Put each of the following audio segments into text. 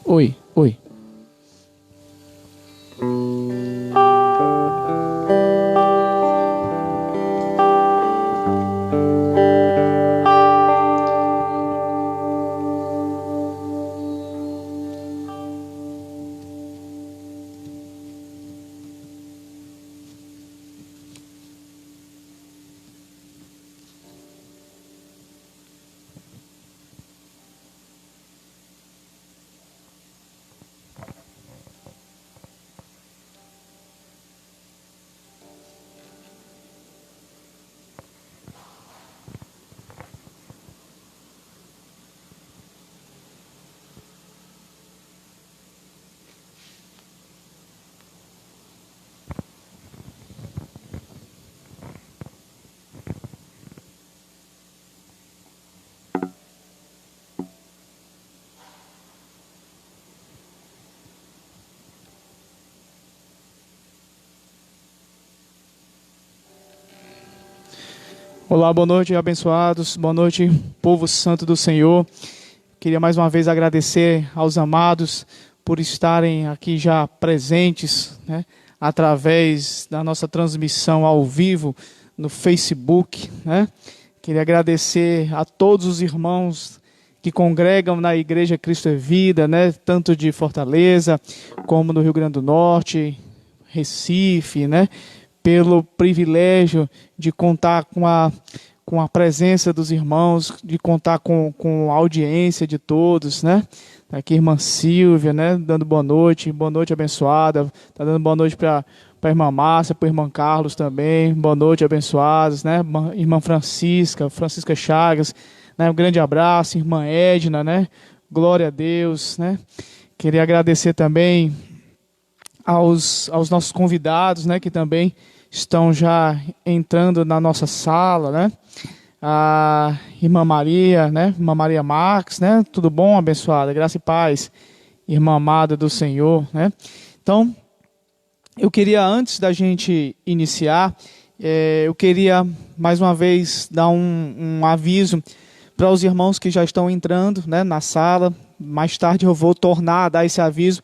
Oi, oi. Olá, boa noite, abençoados. Boa noite, povo santo do Senhor. Queria mais uma vez agradecer aos amados por estarem aqui já presentes, né, através da nossa transmissão ao vivo no Facebook, né? Queria agradecer a todos os irmãos que congregam na Igreja Cristo é Vida, né, tanto de Fortaleza como no Rio Grande do Norte, Recife, né? Pelo privilégio de contar com a presença dos irmãos, de contar com a audiência de todos, né? Aqui, irmã Silvia, né? Dando boa noite abençoada. Está dando boa noite para a irmã Márcia, para o irmão Carlos também. Boa noite, abençoados, né? Irmã Francisca Chagas, né? Um grande abraço, irmã Edna, né? Glória a Deus, né? Queria agradecer também aos nossos convidados, né? Que também estão já entrando na nossa sala, né? A irmã Maria, né? Irmã Maria Marques, né? Tudo bom, abençoada? Graça e paz, irmã amada do Senhor, né? Então, eu queria, antes da gente iniciar, eu queria mais uma vez dar um aviso para os irmãos que já estão entrando, né, na sala. Mais tarde eu vou tornar a dar esse aviso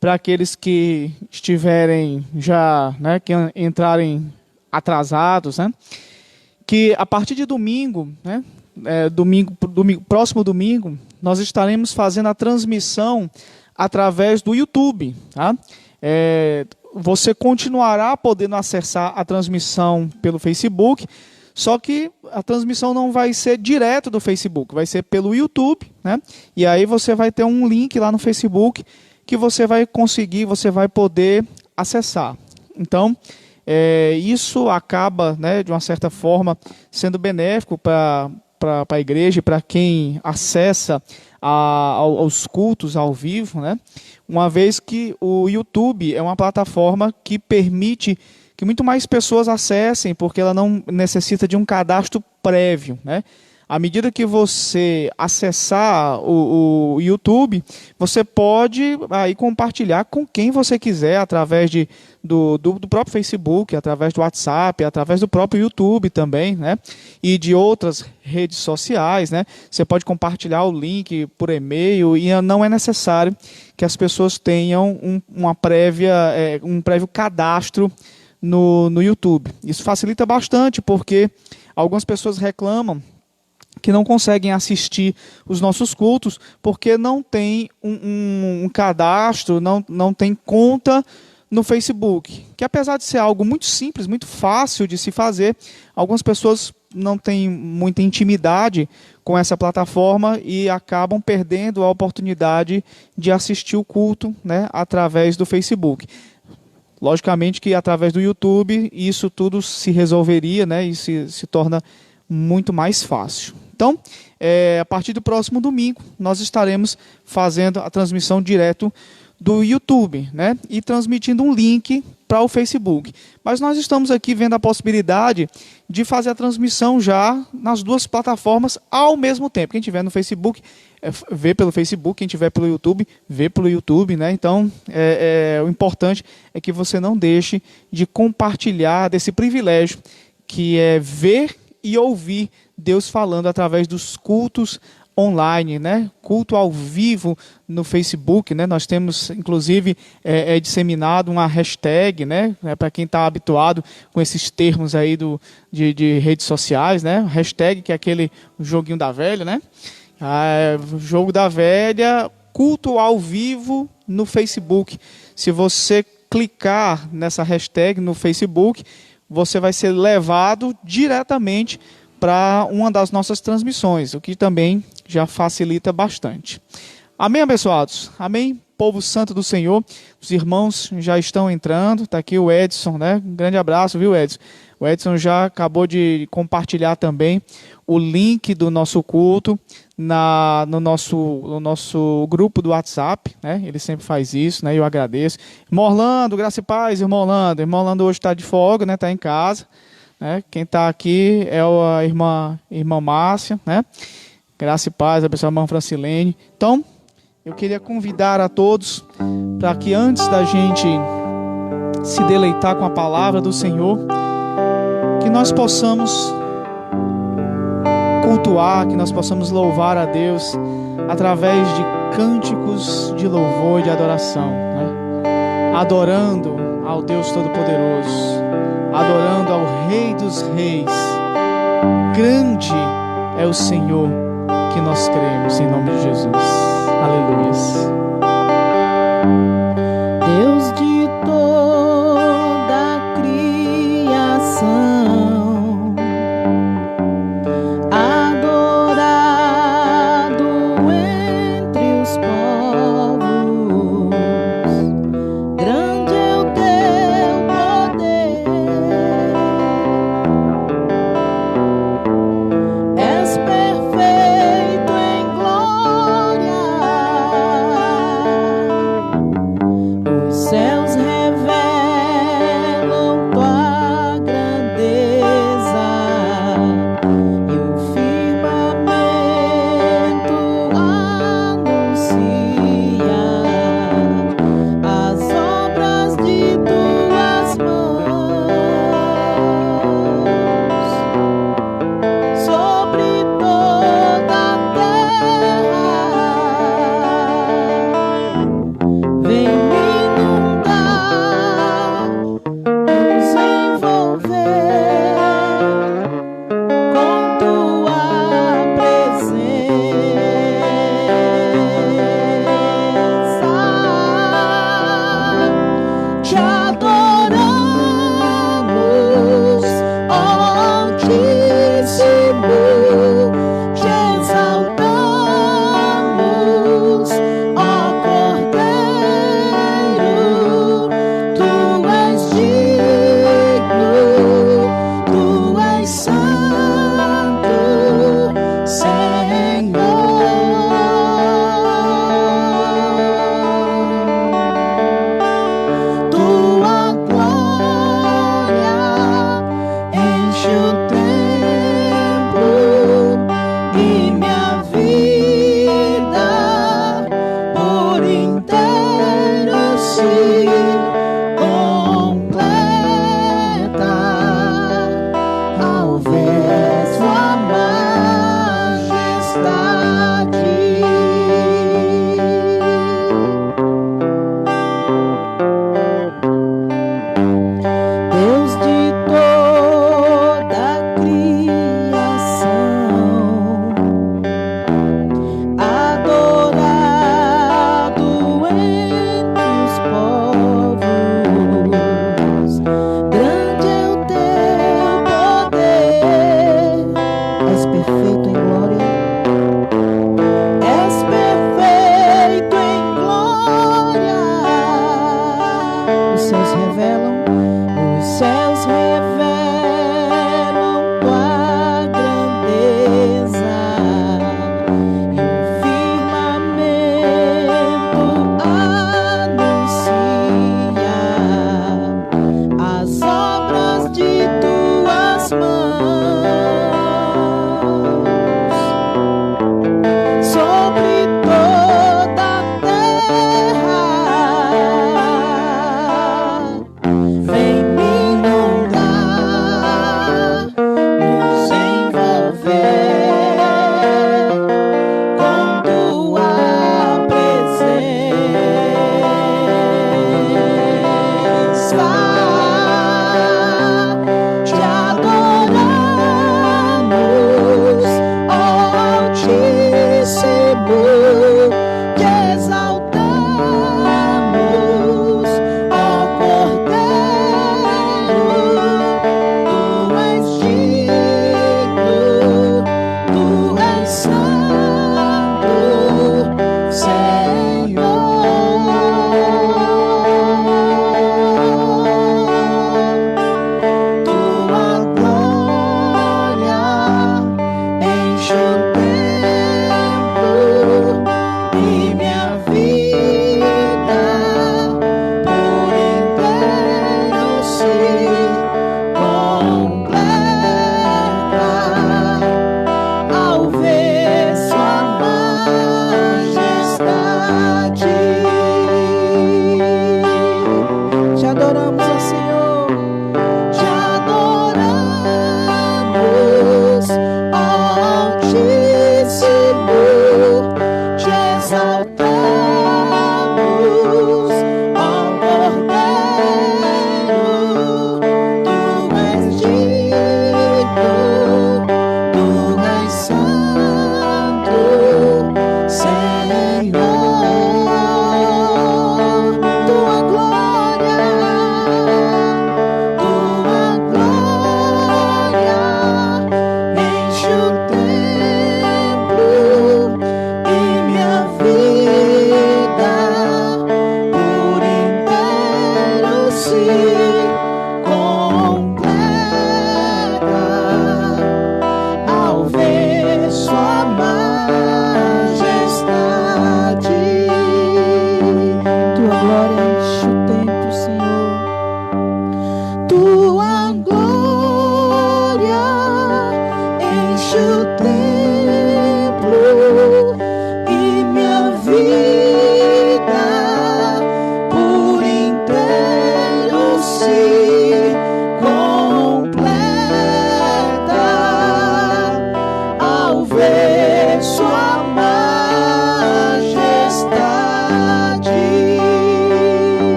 para aqueles que estiverem já, né, que entrarem atrasados, né, que a partir de domingo, né, próximo domingo, nós estaremos fazendo a transmissão através do YouTube, tá? Você continuará podendo acessar a transmissão pelo Facebook, só que a transmissão não vai ser direto do Facebook, vai ser pelo YouTube, né? E aí você vai ter um link lá no Facebook que você vai conseguir, você vai poder acessar. Então, isso acaba, né, de uma certa forma, sendo benéfico para a igreja, para quem acessa aos cultos ao vivo, né? Uma vez que o YouTube é uma plataforma que permite que muito mais pessoas acessem, porque ela não necessita de um cadastro prévio, né? À medida que você acessar o YouTube, você pode aí compartilhar com quem você quiser, através do próprio Facebook, através do WhatsApp, através do próprio YouTube também, né? E de outras redes sociais, né? Você pode compartilhar o link por e-mail e não é necessário que as pessoas tenham um prévio cadastro no YouTube. Isso facilita bastante, porque algumas pessoas reclamam que não conseguem assistir os nossos cultos porque não tem um cadastro, não tem conta no Facebook. Que apesar de ser algo muito simples, muito fácil de se fazer, algumas pessoas não têm muita intimidade com essa plataforma e acabam perdendo a oportunidade de assistir o culto, né, através do Facebook. Logicamente que através do YouTube isso tudo se resolveria, né, e se torna muito mais fácil. Então, a partir do próximo domingo, nós estaremos fazendo a transmissão direto do YouTube, né? E transmitindo um link para o Facebook. Mas nós estamos aqui vendo a possibilidade de fazer a transmissão já nas duas plataformas ao mesmo tempo. Quem estiver no Facebook, vê pelo Facebook. Quem estiver pelo YouTube, vê pelo YouTube, né? Então, o importante é que você não deixe de compartilhar desse privilégio que é ver e ouvir Deus falando através dos cultos online, né? Culto ao vivo no Facebook, né? Nós temos, inclusive, disseminado uma hashtag, né? Para quem está habituado com esses termos aí de redes sociais, né? Hashtag, que é aquele joguinho da velha, né? Jogo da velha, culto ao vivo no Facebook. Se você clicar nessa hashtag no Facebook, você vai ser levado diretamente para uma das nossas transmissões, o que também já facilita bastante. Amém, abençoados? Amém, povo santo do Senhor. Os irmãos já estão entrando. Está aqui o Edson, né? Um grande abraço, viu, Edson? O Edson já acabou de compartilhar também o link do nosso culto no nosso grupo do WhatsApp, né? Ele sempre faz isso, né? Eu agradeço. Irmão Orlando, graça e paz, irmão Orlando. Irmão Orlando hoje está de folga, né? Está em casa. Quem está aqui é a irmã Márcia, né? Graça e paz, abençoe a irmã Francilene. Então, eu queria convidar a todos para que antes da gente se deleitar com a palavra do Senhor, que nós possamos cultuar, que nós possamos louvar a Deus através de cânticos de louvor e de adoração, né? Adorando ao Deus Todo-Poderoso, adorando ao Rei dos Reis. Grande é o Senhor que nós cremos, em nome de Jesus. Aleluia. Deus de toda a criação, adorado entre os povos, grande é o teu poder, és perfeito em glória, os céus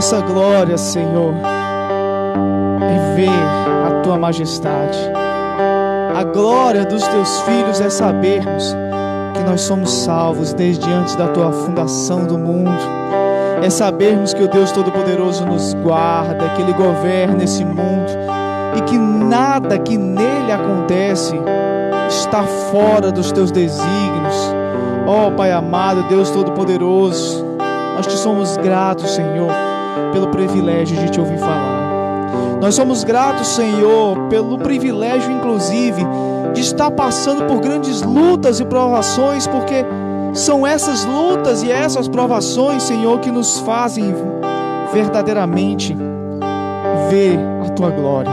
nossa glória, Senhor, é ver a Tua majestade. A glória dos Teus filhos é sabermos que nós somos salvos desde antes da Tua fundação do mundo. É sabermos que o Deus Todo-Poderoso nos guarda, que Ele governa esse mundo e que nada que nele acontece está fora dos Teus desígnios. Ó Pai amado, Deus Todo-Poderoso, nós te somos gratos, Senhor, pelo privilégio de te ouvir falar. Nós somos gratos, Senhor, pelo privilégio, inclusive, de estar passando por grandes lutas e provações, porque são essas lutas e essas provações, Senhor, que nos fazem verdadeiramente ver a Tua glória,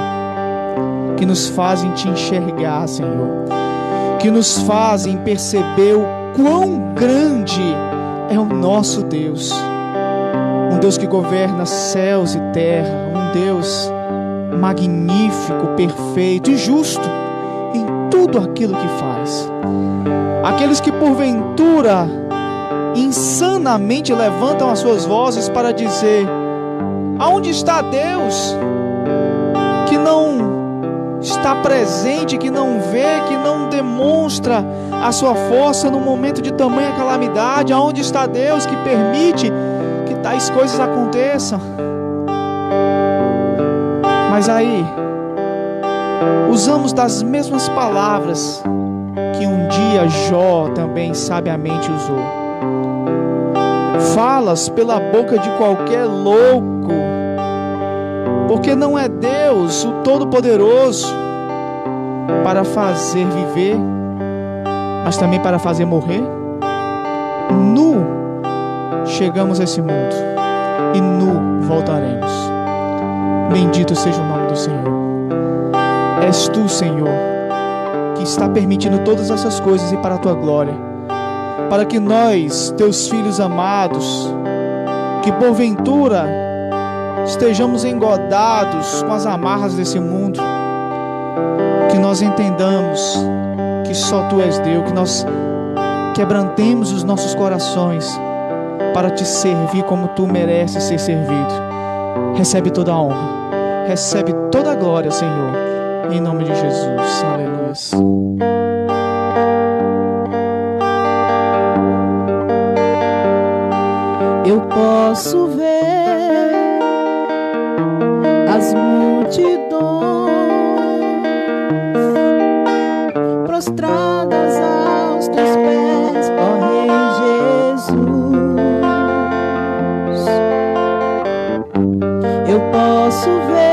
que nos fazem te enxergar, Senhor, que nos fazem perceber o quão grande é o nosso Deus, um Deus que governa céus e terra, um Deus magnífico, perfeito e justo em tudo aquilo que faz. Aqueles que porventura insanamente levantam as suas vozes para dizer: aonde está Deus? Que não está presente, que não vê, que não demonstra a sua força no momento de tamanha calamidade. Aonde está Deus que permite que tais coisas aconteçam? Mas aí, usamos das mesmas palavras que um dia Jó também sabiamente usou. Falas pela boca de qualquer louco, porque não é Deus, o Todo-Poderoso, para fazer viver, mas também para fazer morrer. Nu chegamos a esse mundo e nu voltaremos. Bendito seja o nome do Senhor. És Tu, Senhor, que está permitindo todas essas coisas e para a Tua glória, para que nós, Teus filhos amados, que porventura estejamos engodados com as amarras desse mundo, que nós entendamos que só Tu és Deus, que nós quebrantemos os nossos corações para Te servir como Tu mereces ser servido. Recebe toda a honra, recebe toda a glória, Senhor, em nome de Jesus. Aleluia. Eu posso ver as multidões prostradas aos Teus pés, ó Rei Jesus. Eu posso ver,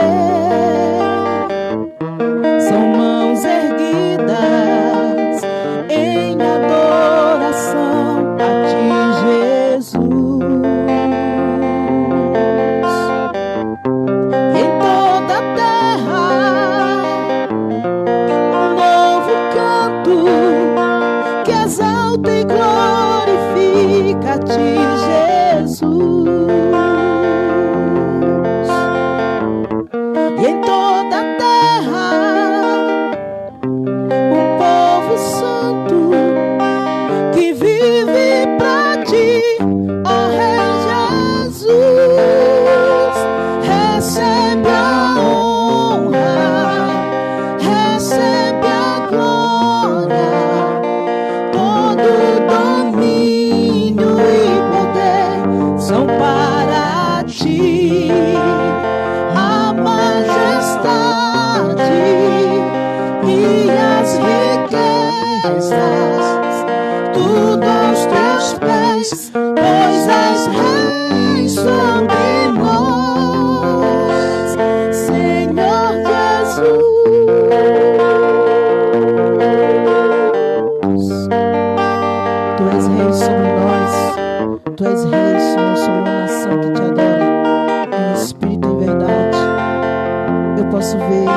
são mãos erguidas em adoração a Ti, Jesus. E em toda a terra um novo canto que exalta e glorifica a Ti, Jesus. E em toda a terra um povo santo que vive pra Ti, ó Rei Jesus. Recebe a honra, recebe a glória, todo domínio e poder são para Ti. A majestade e as riquezas, tudo aos Teus pés, pois és Rei sobre nós, Senhor Jesus. Tu és Rei sobre nós, Tu és Rei, Senhor, sobre uma nação que Te adora em espírito e em verdade. Eu posso ver,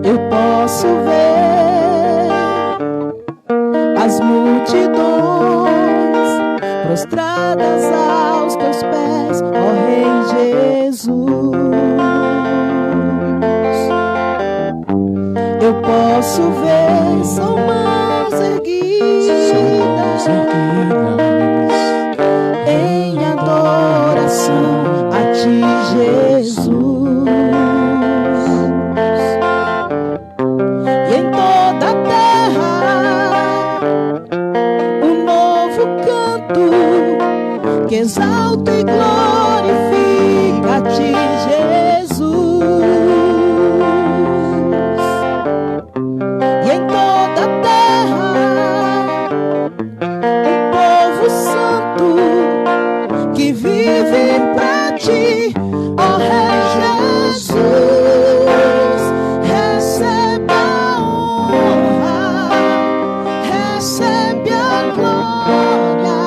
eu posso ver as multidões prostradas aos Teus pés, ó Rei Jesus. Eu posso ver, são mãos erguidas em adoração Jesus. E em toda a terra um novo canto que exalta e glorifica a ti, Jesus. E em toda a terra um povo santo que vive pra ti, ó Rei Jesus. Recebe a honra, recebe a glória,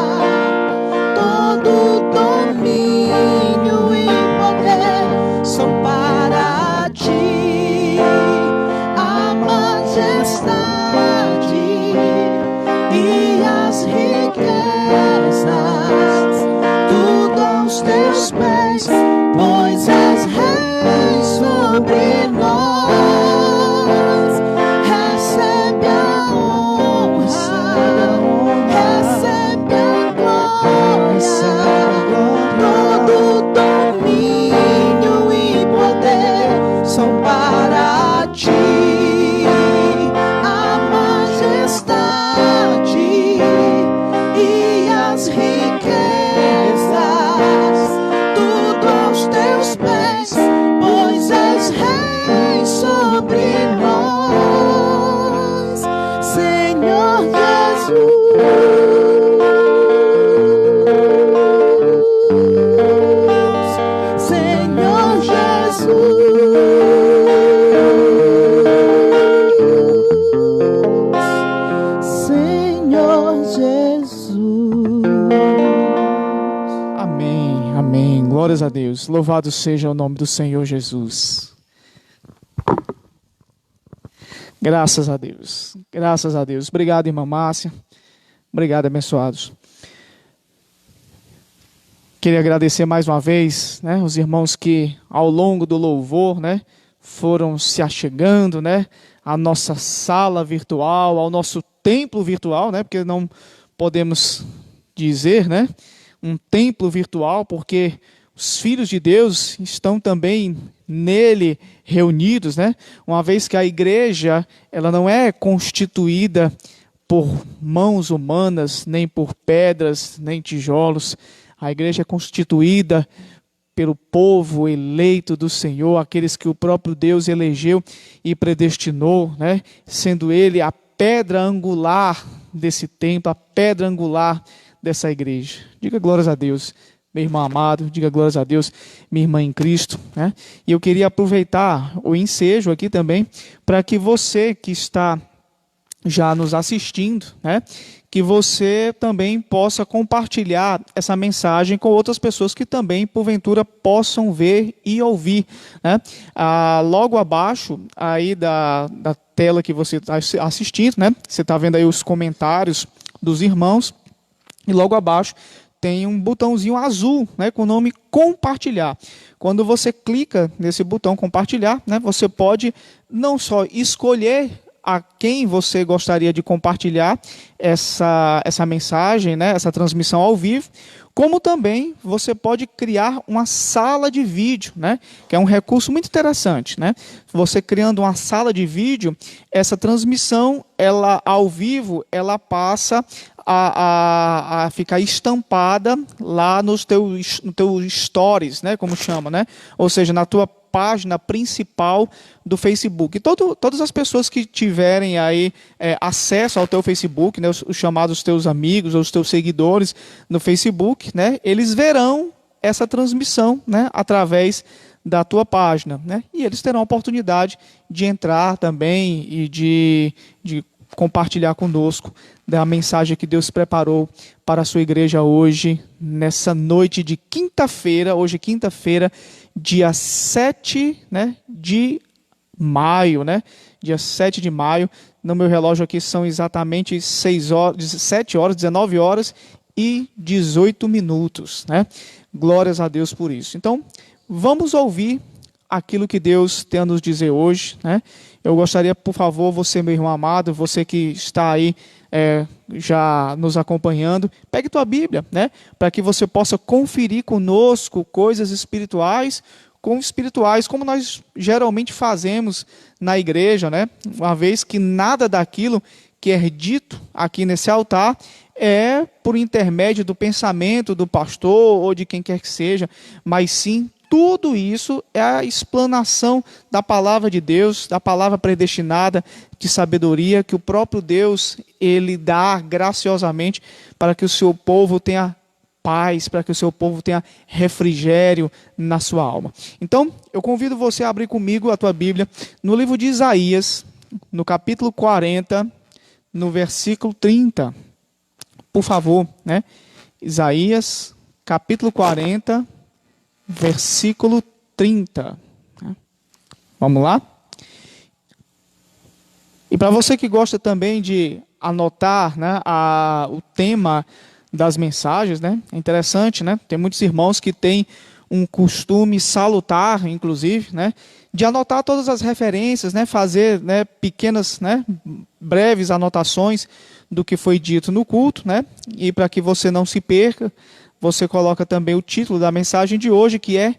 todo domínio e poder são para ti. A majestade e as riquezas, tudo aos teus pés, pois és rei sobre nós. Recebe a honra, recebe a glória, todo domínio e poder são para ti. A majestade e as riquezas, tudo aos teus pés, pois és rei sobre nós, Senhor Jesus, Senhor Jesus, Senhor Jesus. Amém, amém. Glórias a Deus. Louvado seja o nome do Senhor Jesus. Graças a Deus. Graças a Deus. Obrigado, irmã Márcia. Obrigado, abençoados. Queria agradecer mais uma vez, né, os irmãos que ao longo do louvor, né, foram se achegando, né, à nossa sala virtual, ao nosso templo virtual, né, porque não podemos dizer, né, um templo virtual, porque os filhos de Deus estão também nele reunidos, né? Uma vez que a igreja, ela não é constituída por mãos humanas, nem por pedras, nem tijolos. A igreja é constituída pelo povo eleito do Senhor, aqueles que o próprio Deus elegeu e predestinou, né? Sendo ele a pedra angular desse templo, a pedra angular dessa igreja. Diga glórias a Deus, meu irmão amado, diga glórias a Deus, minha irmã em Cristo, né? E eu queria aproveitar o ensejo aqui também, para que você que está já nos assistindo, né, que você também possa compartilhar essa mensagem com outras pessoas que também, porventura, possam ver e ouvir, né? Logo abaixo aí da tela que você está assistindo, né, você está vendo aí os comentários dos irmãos, e logo abaixo tem um botãozinho azul, né, com o nome compartilhar. Quando você clica nesse botão compartilhar, né, você pode não só escolher a quem você gostaria de compartilhar essa mensagem, né, essa transmissão ao vivo, como também você pode criar uma sala de vídeo, né, que é um recurso muito interessante, né? Você criando uma sala de vídeo, essa transmissão, ela ao vivo, ela passa a ficar estampada lá no teu stories, né, como chama, né? Ou seja, na tua página principal do Facebook. E todas as pessoas que tiverem aí acesso ao teu Facebook, né, os chamados teus amigos ou os teus seguidores no Facebook, né, eles verão essa transmissão, né, através da tua página, né? E eles terão a oportunidade de entrar também e de compartilhar conosco da mensagem que Deus preparou para a sua igreja hoje, nessa noite de quinta-feira, hoje quinta-feira, dia 7, né, de maio, né? Dia 7 de maio, no meu relógio aqui são exatamente 7 horas, 19 horas e 18 minutos, né? Glórias a Deus por isso. Então, vamos ouvir aquilo que Deus tem a nos dizer hoje, né? Eu gostaria, por favor, você, meu irmão amado, você que está aí já nos acompanhando, pegue tua Bíblia, né? Para que você possa conferir conosco coisas espirituais, como espirituais, como nós geralmente fazemos na igreja, né? Uma vez que nada daquilo que é dito aqui nesse altar é por intermédio do pensamento do pastor ou de quem quer que seja, mas sim tudo isso é a explanação da palavra de Deus, da palavra predestinada de sabedoria que o próprio Deus ele dá graciosamente para que o seu povo tenha paz, para que o seu povo tenha refrigério na sua alma. Então, eu convido você a abrir comigo a tua Bíblia no livro de Isaías, no capítulo 40, no versículo 30. Por favor, né? Isaías, capítulo 40, versículo 30. Vamos lá? E para você que gosta também de anotar, né, o tema das mensagens, né? É interessante, né? Tem muitos irmãos que têm um costume salutar, inclusive, né, de anotar todas as referências, né, fazer, né, pequenas, né, breves anotações do que foi dito no culto, né? E para que você não se perca, você coloca também o título da mensagem de hoje, que é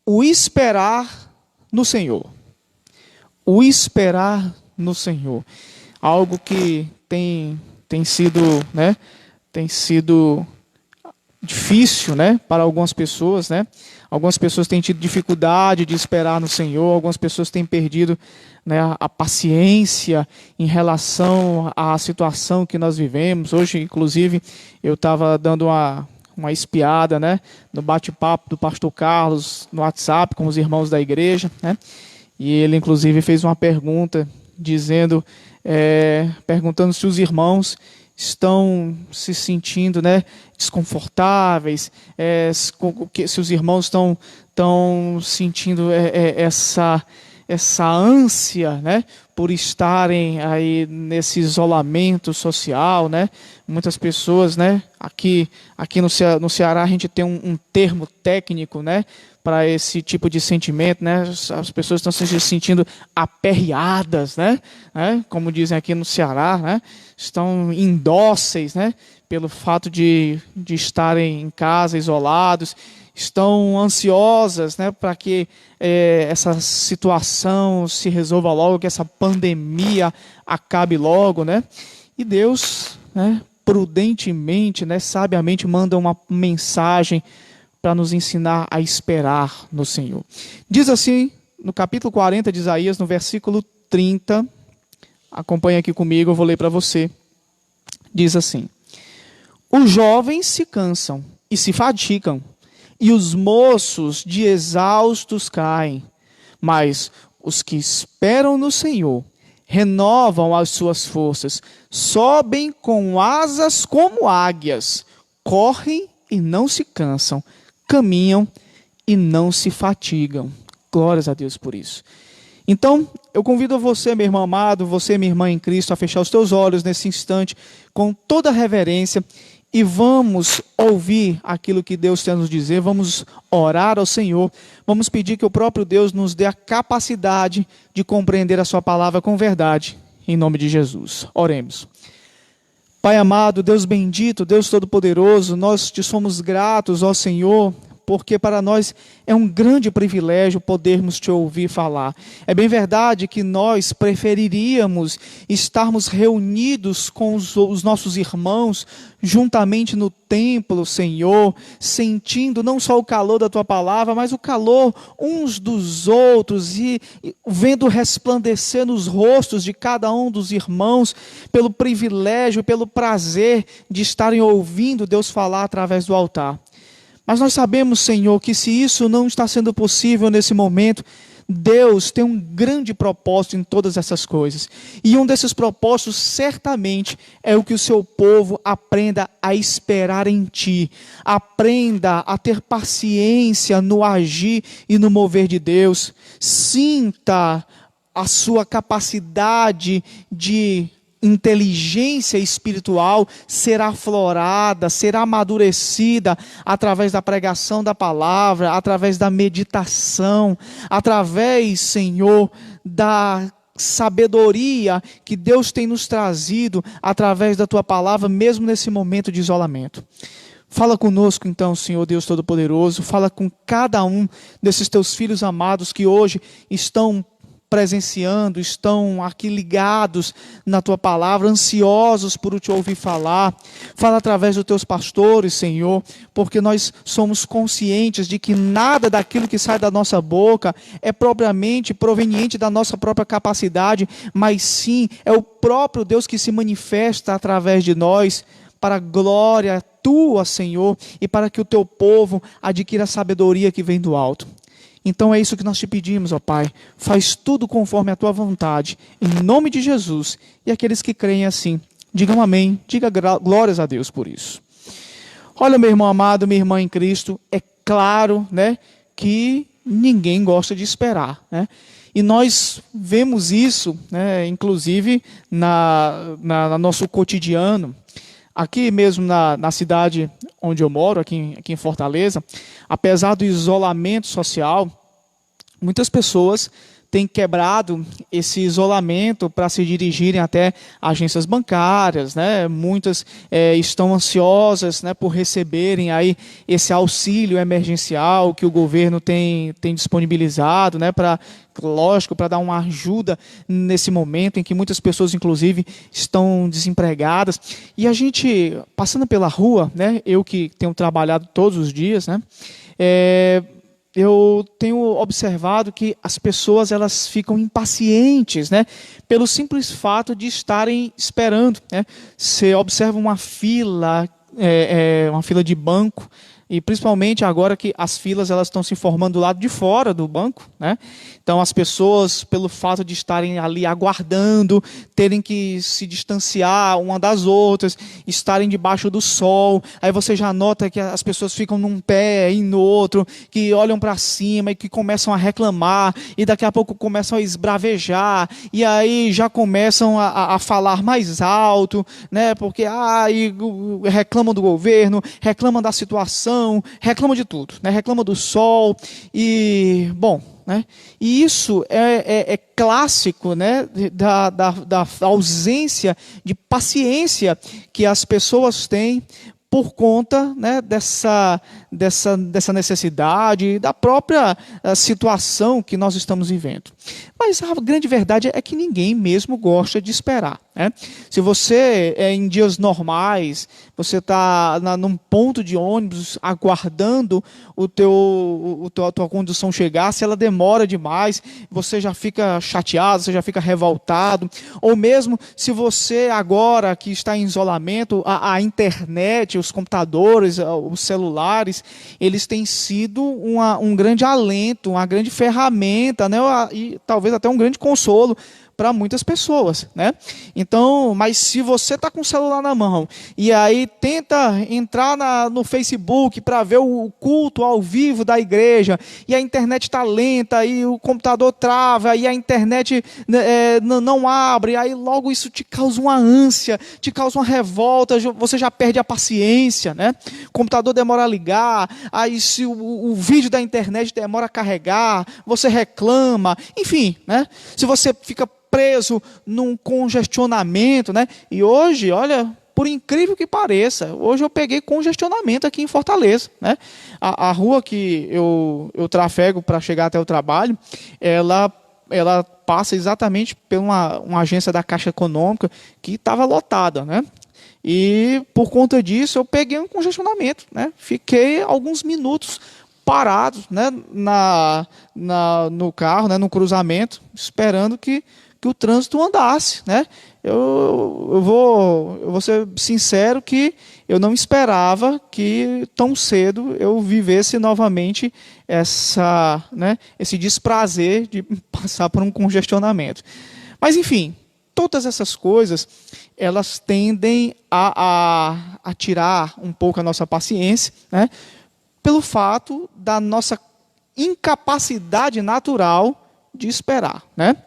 o esperar no Senhor. O esperar no Senhor. Algo que tem sido, né, tem sido difícil, né, para algumas pessoas, né? Algumas pessoas têm tido dificuldade de esperar no Senhor, algumas pessoas têm perdido, né, a paciência em relação à situação que nós vivemos. Hoje, inclusive, eu estava dando uma espiada, né, no bate-papo do pastor Carlos no WhatsApp com os irmãos da igreja, né? E ele, inclusive, fez uma pergunta perguntando se os irmãos estão se sentindo, né, desconfortáveis, se os irmãos estão sentindo essa ânsia, né, por estarem aí nesse isolamento social, né? Muitas pessoas, né, aqui no Ceará a gente tem um termo técnico, né, para esse tipo de sentimento, né? As pessoas estão se sentindo aperreadas, né? Como dizem aqui no Ceará, né? Estão indóceis, né? Pelo fato de estarem em casa, isolados, estão ansiosas, né? Para que essa situação se resolva logo, que essa pandemia acabe logo, né? E Deus, né, prudentemente, né, sabiamente manda uma mensagem para nos ensinar a esperar no Senhor. Diz assim, no capítulo 40 de Isaías, no versículo 30, acompanha aqui comigo, eu vou ler para você. Diz assim: os jovens se cansam e se fatigam, e os moços de exaustos caem, mas os que esperam no Senhor renovam as suas forças, sobem com asas como águias, correm e não se cansam, caminham e não se fatigam. Glórias a Deus por isso. Então, eu convido você, meu irmão amado, você, minha irmã em Cristo, a fechar os teus olhos nesse instante, com toda reverência, e vamos ouvir aquilo que Deus tem a nos dizer, vamos orar ao Senhor, vamos pedir que o próprio Deus nos dê a capacidade de compreender a sua palavra com verdade, em nome de Jesus. Oremos. Pai amado, Deus bendito, Deus todo-poderoso, nós te somos gratos, ó Senhor, porque para nós é um grande privilégio podermos te ouvir falar. É bem verdade que nós preferiríamos estarmos reunidos com os nossos irmãos, juntamente no templo, Senhor, sentindo não só o calor da Tua palavra, mas o calor uns dos outros e vendo resplandecer nos rostos de cada um dos irmãos, pelo privilégio, pelo prazer de estarem ouvindo Deus falar através do altar. Mas nós sabemos, Senhor, que se isso não está sendo possível nesse momento, Deus tem um grande propósito em todas essas coisas. E um desses propósitos, certamente, é o que o seu povo aprenda a esperar em Ti. Aprenda a ter paciência no agir e no mover de Deus. Sinta a sua capacidade de inteligência espiritual será aflorada, será amadurecida através da pregação da palavra, através da meditação, através, Senhor, da sabedoria que Deus tem nos trazido através da Tua palavra, mesmo nesse momento de isolamento. Fala conosco então, Senhor Deus Todo-Poderoso, fala com cada um desses teus filhos amados que hoje estão presenciando, estão aqui ligados na tua palavra, ansiosos por te ouvir falar. Fala através dos teus pastores, Senhor, porque nós somos conscientes de que nada daquilo que sai da nossa boca é propriamente proveniente da nossa própria capacidade, mas sim é o próprio Deus que se manifesta através de nós, para a glória tua, Senhor, e para que o teu povo adquira a sabedoria que vem do alto. Então é isso que nós te pedimos, ó Pai. Faz tudo conforme a tua vontade, em nome de Jesus. E aqueles que creem assim, digam amém, diga glórias a Deus por isso. Olha, meu irmão amado, minha irmã em Cristo, é claro, né, que ninguém gosta de esperar, né? E nós vemos isso, né, inclusive na nosso cotidiano. Aqui mesmo na cidade onde eu moro, aqui em Fortaleza, apesar do isolamento social, muitas pessoas têm quebrado esse isolamento para se dirigirem até agências bancárias, né? Muitas estão ansiosas, né, por receberem aí esse auxílio emergencial que o governo tem disponibilizado, né, lógico, para dar uma ajuda nesse momento em que muitas pessoas, inclusive, estão desempregadas. E a gente, passando pela rua, né, eu que tenho trabalhado todos os dias, né, eu tenho observado que as pessoas elas ficam impacientes, né, pelo simples fato de estarem esperando, né. Você observa uma fila de banco, e principalmente agora que as filas elas estão se formando do lado de fora do banco, né? Então as pessoas, pelo fato de estarem ali aguardando, terem que se distanciar uma das outras, estarem debaixo do sol, aí você já nota que as pessoas ficam num pé e no outro, que olham para cima e que começam a reclamar, e daqui a pouco começam a esbravejar, e aí já começam a falar mais alto, né? Porque reclamam do governo, reclamam da situação, reclama de tudo, né? Reclama do sol e, bom, né? E isso é clássico, né? da ausência de paciência que as pessoas têm por conta, né, dessa necessidade, da própria situação que nós estamos vivendo. Mas a grande verdade é que ninguém mesmo gosta de esperar, né? Se você em dias normais, você está num ponto de ônibus aguardando a tua condução chegar, se ela demora demais, você já fica chateado, você já fica revoltado. Ou mesmo se você agora que está em isolamento, a internet, os computadores, os celulares, eles têm sido um grande alento, uma grande ferramenta, né? E talvez até um grande consolo para muitas pessoas, né? Então, mas se você está com o celular na mão e aí tenta entrar no Facebook para ver o culto ao vivo da igreja e a internet está lenta e o computador trava e a internet não abre, aí logo isso te causa uma ânsia, te causa uma revolta, você já perde a paciência, né? O computador demora a ligar, aí se o vídeo da internet demora a carregar, você reclama, enfim, né? Se você fica preso num congestionamento, né? E hoje, olha, por incrível que pareça, hoje eu peguei congestionamento aqui em Fortaleza, né? A rua que eu trafego para chegar até o trabalho, ela passa exatamente por uma agência da Caixa Econômica que estava lotada, né? E por conta disso eu peguei um congestionamento, né? Fiquei alguns minutos parados, né? No carro, né? No cruzamento, esperando que o trânsito andasse, né? Eu vou ser sincero que eu não esperava que tão cedo eu vivesse novamente esse desprazer de passar por um congestionamento. Mas enfim, todas essas coisas, elas tendem a tirar um pouco a nossa paciência, né? Pelo fato da nossa incapacidade natural de esperar, né?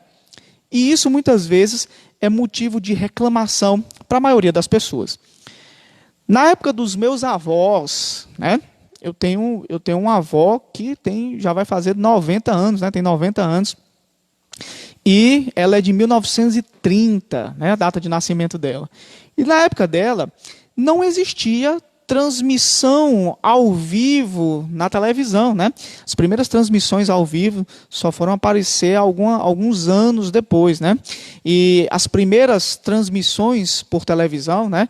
E isso muitas vezes é motivo de reclamação para a maioria das pessoas. Na época dos meus avós, né, eu tenho uma avó que já vai fazer 90 anos, né, tem 90 anos, e ela é de 1930, né, a data de nascimento dela. E na época dela não existia transmissão ao vivo na televisão, né? As primeiras transmissões ao vivo só foram aparecer alguns anos depois, né? E as primeiras transmissões por televisão, né?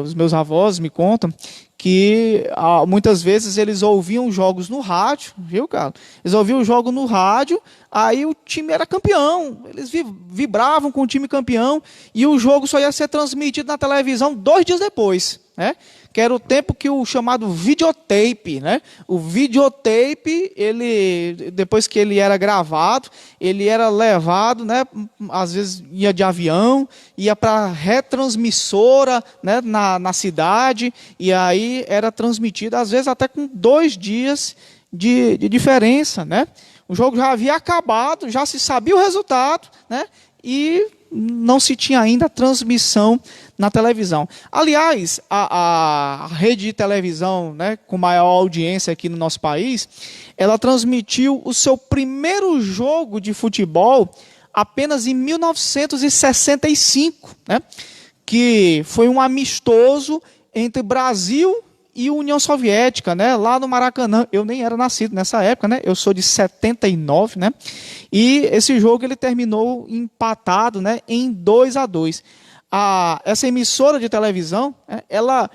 Os meus avós me contam que muitas vezes eles ouviam jogos no rádio, viu, cara? Eles ouviam o jogo no rádio, aí o time era campeão, eles vibravam com o time campeão, e o jogo só ia ser transmitido na televisão 2 dias depois, né? Que era o tempo que o chamado videotape, né? O videotape, ele, depois que ele era gravado, ele era levado, né? Às vezes ia de avião, ia para retransmissora, né? na cidade, e aí era transmitido, às vezes até com 2 dias de diferença, né? O jogo já havia acabado, já se sabia o resultado, né? E não se tinha ainda a transmissão na televisão. Aliás, a rede de televisão, né, com maior audiência aqui no nosso país, ela transmitiu o seu primeiro jogo de futebol apenas em 1965, né, que foi um amistoso entre Brasil e União Soviética, né, lá no Maracanã. Eu nem era nascido nessa época, né, eu sou de 79, né, e esse jogo ele terminou empatado, né, em 2-2. Essa emissora de televisão, né, ela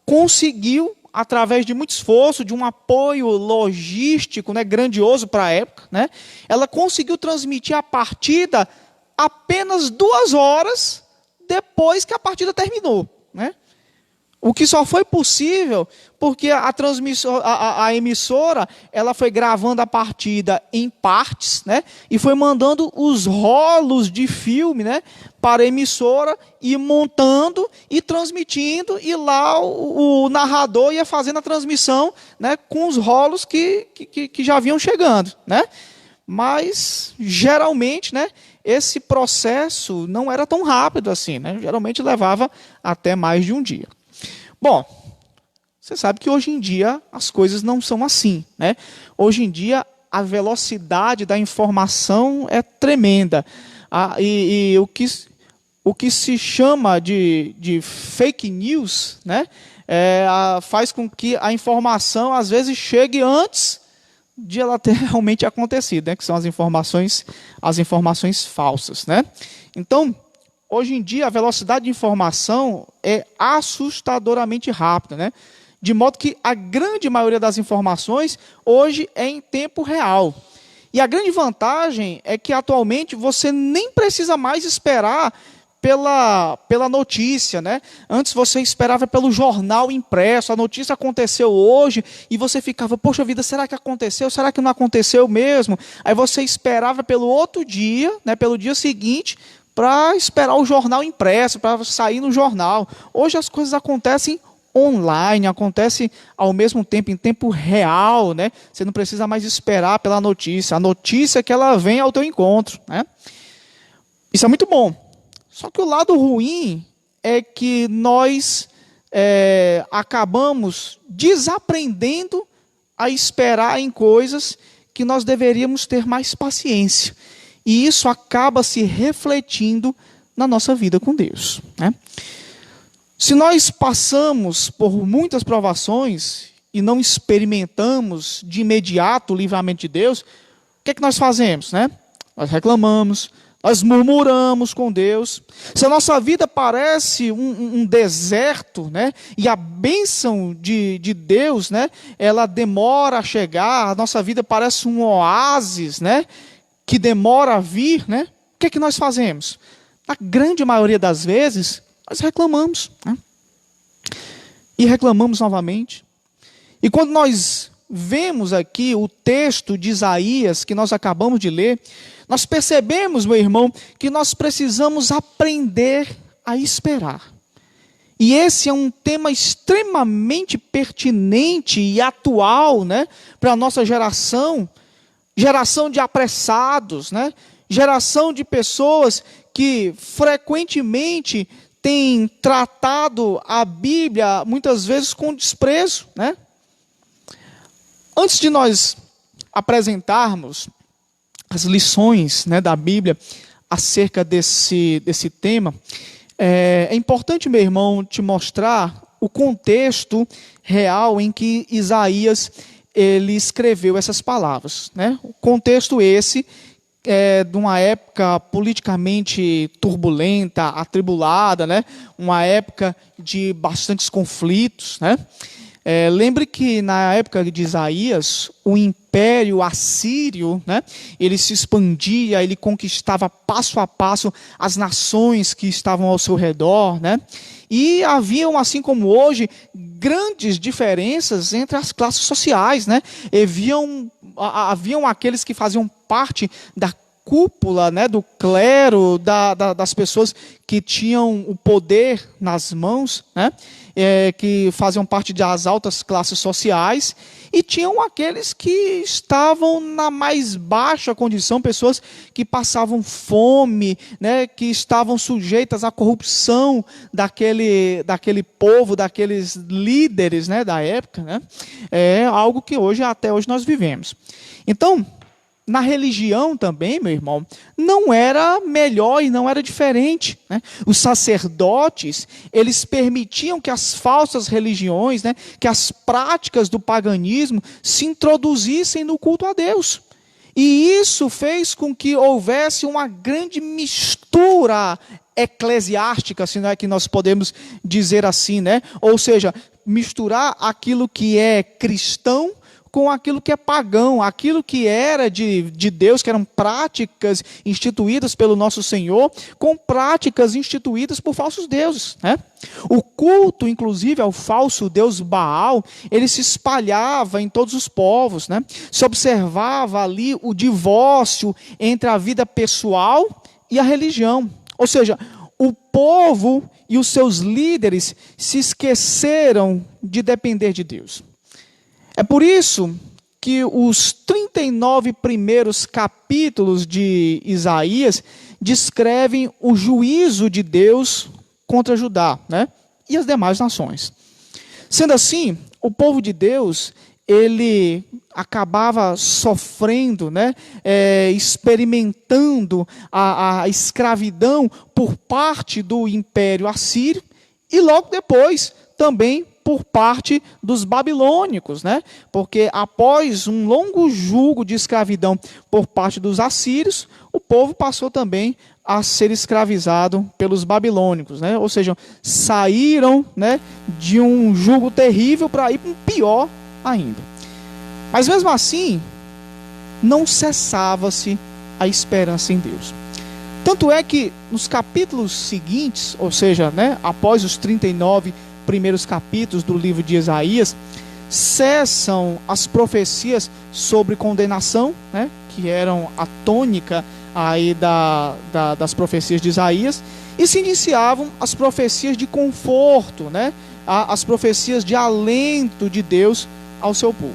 conseguiu, através de muito esforço, de um apoio logístico, né, grandioso para a época, né, ela conseguiu transmitir a partida apenas 2 horas depois que a partida terminou, né? O que só foi possível porque a emissora ela foi gravando a partida em partes, né, e foi mandando os rolos de filme, né, para a emissora, e montando e transmitindo, e lá o narrador ia fazendo a transmissão, né, com os rolos que já vinham chegando, né? Mas geralmente, né, esse processo não era tão rápido assim, né? Geralmente levava até mais de um dia. Bom, você sabe que hoje em dia as coisas não são assim, né? Hoje em dia a velocidade da informação é tremenda. E o que se chama de fake news, né? Faz com que a informação às vezes chegue antes de ela ter realmente acontecido, né? Que são as informações falsas, né? Então, hoje em dia, a velocidade de informação é assustadoramente rápida, né? De modo que a grande maioria das informações hoje é em tempo real. E a grande vantagem é que atualmente você nem precisa mais esperar pela notícia, né? Antes você esperava pelo jornal impresso, a notícia aconteceu hoje e você ficava, poxa vida, será que aconteceu? Será que não aconteceu mesmo? Aí você esperava pelo outro dia, né? Pelo dia seguinte, para esperar o jornal impresso, para sair no jornal. Hoje as coisas acontecem online, acontecem ao mesmo tempo, em tempo real, né? Você não precisa mais esperar pela notícia. A notícia é que ela vem ao teu encontro, né? Isso é muito bom. Só que o lado ruim é que nós acabamos desaprendendo a esperar em coisas que nós deveríamos ter mais paciência. E isso acaba se refletindo na nossa vida com Deus, né? Se nós passamos por muitas provações e não experimentamos de imediato o livramento de Deus, o que é que nós fazemos, né? Nós reclamamos, nós murmuramos com Deus. Se a nossa vida parece um deserto, né, e a bênção de Deus, né, ela demora a chegar, a nossa vida parece um oásis, né, que demora a vir, né? O que é que nós fazemos? Na grande maioria das vezes, nós reclamamos, né? E reclamamos novamente. E quando nós vemos aqui o texto de Isaías que nós acabamos de ler, nós percebemos, meu irmão, que nós precisamos aprender a esperar. E esse é um tema extremamente pertinente e atual, né, para a nossa geração de apressados, né, geração de pessoas que frequentemente têm tratado a Bíblia muitas vezes com desprezo, né? Antes de nós apresentarmos as lições, né, da Bíblia acerca desse tema, é importante, meu irmão, te mostrar o contexto real em que Isaías ele escreveu essas palavras, né? O contexto esse é de uma época politicamente turbulenta, atribulada, né? Uma época de bastantes conflitos, né? Lembre que na época de Isaías, o império assírio, né, ele se expandia, ele conquistava passo a passo as nações que estavam ao seu redor, né? E haviam, assim como hoje, grandes diferenças entre as classes sociais, né? Haviam aqueles que faziam parte da cúpula, né, do clero, das pessoas que tinham o poder nas mãos, né? Que faziam parte das altas classes sociais, e tinham aqueles que estavam na mais baixa condição, pessoas que passavam fome, né, que estavam sujeitas à corrupção daquele povo, daqueles líderes, né, da época, né? É algo que até hoje nós vivemos. Então, na religião também, meu irmão, não era melhor e não era diferente, né? Os sacerdotes, eles permitiam que as falsas religiões, né, que as práticas do paganismo se introduzissem no culto a Deus. E isso fez com que houvesse uma grande mistura eclesiástica, se não é que nós podemos dizer assim, né? Ou seja, misturar aquilo que é cristão com aquilo que é pagão, aquilo que era de Deus, que eram práticas instituídas pelo nosso Senhor, com práticas instituídas por falsos deuses, né? O culto, inclusive, ao falso deus Baal, ele se espalhava em todos os povos, né? Se observava ali o divórcio entre a vida pessoal e a religião. Ou seja, o povo e os seus líderes se esqueceram de depender de Deus. É por isso que os 39 primeiros capítulos de Isaías descrevem o juízo de Deus contra Judá, né, e as demais nações. Sendo assim, o povo de Deus, ele acabava sofrendo, né, experimentando a escravidão por parte do Império Assírio, e logo depois também por parte dos babilônicos, né? Porque após um longo jugo de escravidão por parte dos assírios, o povo passou também a ser escravizado pelos babilônicos, né? Ou seja, saíram, né, de um jugo terrível para ir para um pior ainda. Mas mesmo assim, não cessava-se a esperança em Deus. Tanto é que nos capítulos seguintes, ou seja, né, após os 39 primeiros capítulos do livro de Isaías, cessam as profecias sobre condenação, né, que eram a tônica aí das profecias de Isaías, e se iniciavam as profecias de conforto, né, as profecias de alento de Deus ao seu povo.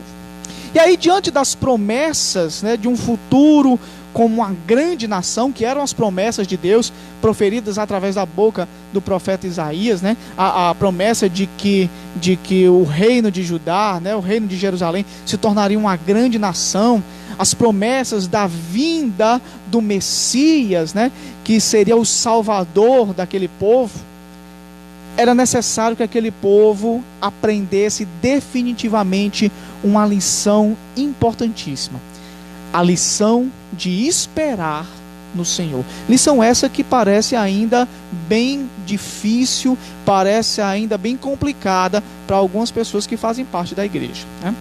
E aí, diante das promessas, né, de um futuro como uma grande nação, que eram as promessas de Deus proferidas através da boca do profeta Isaías, né? A promessa de que o reino de Judá, né, o reino de Jerusalém, se tornaria uma grande nação, as promessas da vinda do Messias, né, que seria o salvador daquele povo. Era necessário que aquele povo aprendesse definitivamente uma lição importantíssima: a lição de esperar no Senhor. Lição essa que parece ainda bem difícil, parece ainda bem complicada para algumas pessoas que fazem parte da igreja, né?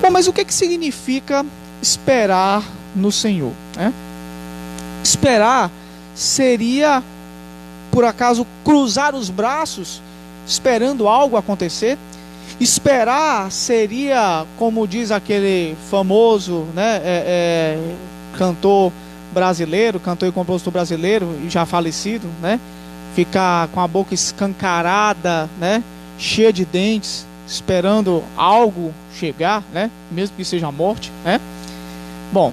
Bom, mas o que significa esperar no Senhor, né? Esperar seria, por acaso, cruzar os braços esperando algo acontecer? Esperar seria, como diz aquele famoso, né, cantor e compositor brasileiro, já falecido, né, ficar com a boca escancarada, né, cheia de dentes, esperando algo chegar, né, mesmo que seja a morte, né? Bom,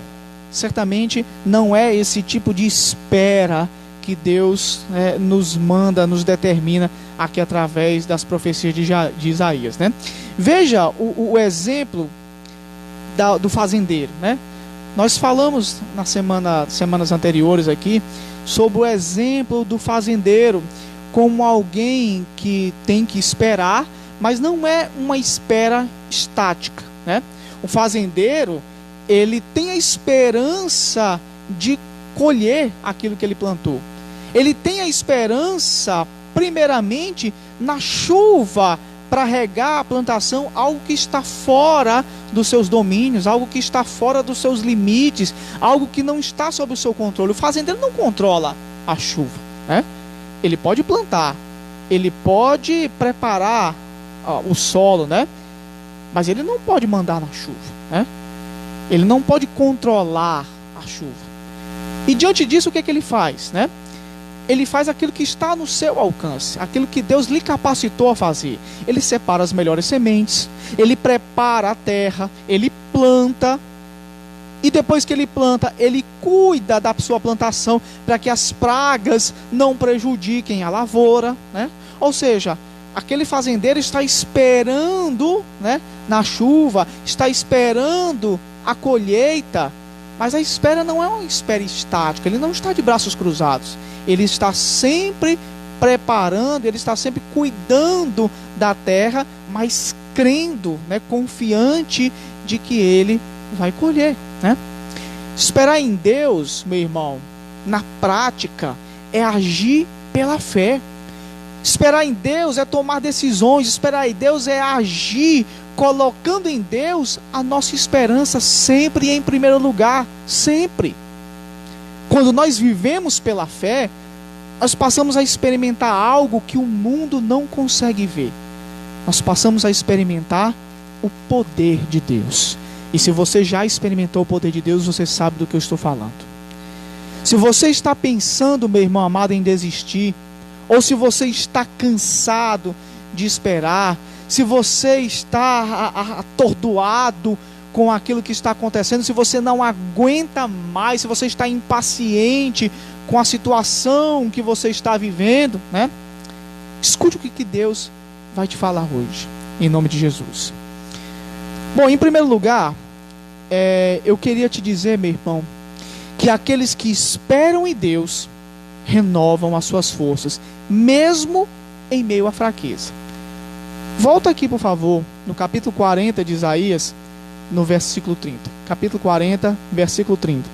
certamente não é esse tipo de espera que Deus, né, nos manda, nos determina aqui através das profecias de Isaías, né? Veja o exemplo do fazendeiro, né? Nós falamos nas semanas anteriores aqui sobre o exemplo do fazendeiro, como alguém que tem que esperar, mas não é uma espera estática, né? O fazendeiro, ele tem a esperança de colher aquilo que ele plantou. Ele tem a esperança, primeiramente, na chuva para regar a plantação, algo que está fora dos seus domínios, algo que está fora dos seus limites, algo que não está sob o seu controle. O fazendeiro não controla a chuva, né? Ele pode plantar, ele pode preparar o solo, né? Mas ele não pode mandar na chuva, né? Ele não pode controlar a chuva. E diante disso, o que é que ele faz, né? Ele faz aquilo que está no seu alcance, aquilo que Deus lhe capacitou a fazer. Ele separa as melhores sementes, ele prepara a terra, ele planta, e depois que ele planta, ele cuida da sua plantação para que as pragas não prejudiquem a lavoura, né? Ou seja, aquele fazendeiro está esperando, né, na chuva, está esperando a colheita, mas a espera não é uma espera estática, ele não está de braços cruzados, ele está sempre preparando, ele está sempre cuidando da terra, mas crendo, né, confiante de que ele vai colher, né? Esperar em Deus, meu irmão, na prática, é agir pela fé. Esperar em Deus é tomar decisões, esperar em Deus é agir, colocando em Deus a nossa esperança sempre em primeiro lugar, sempre. Quando nós vivemos pela fé, nós passamos a experimentar algo que o mundo não consegue ver. Nós passamos a experimentar o poder de Deus. E se você já experimentou o poder de Deus, você sabe do que eu estou falando. Se você está pensando, meu irmão amado, em desistir, ou se você está cansado de esperar, se você está atordoado com aquilo que está acontecendo, se você não aguenta mais, se você está impaciente com a situação que você está vivendo, né? Escute o que Deus vai te falar hoje, em nome de Jesus. Bom, em primeiro lugar, eu queria te dizer, meu irmão, que aqueles que esperam em Deus renovam as suas forças, mesmo em meio à fraqueza. Volta aqui, por favor, no capítulo 40 de Isaías, no versículo 30. Capítulo 40, versículo 30.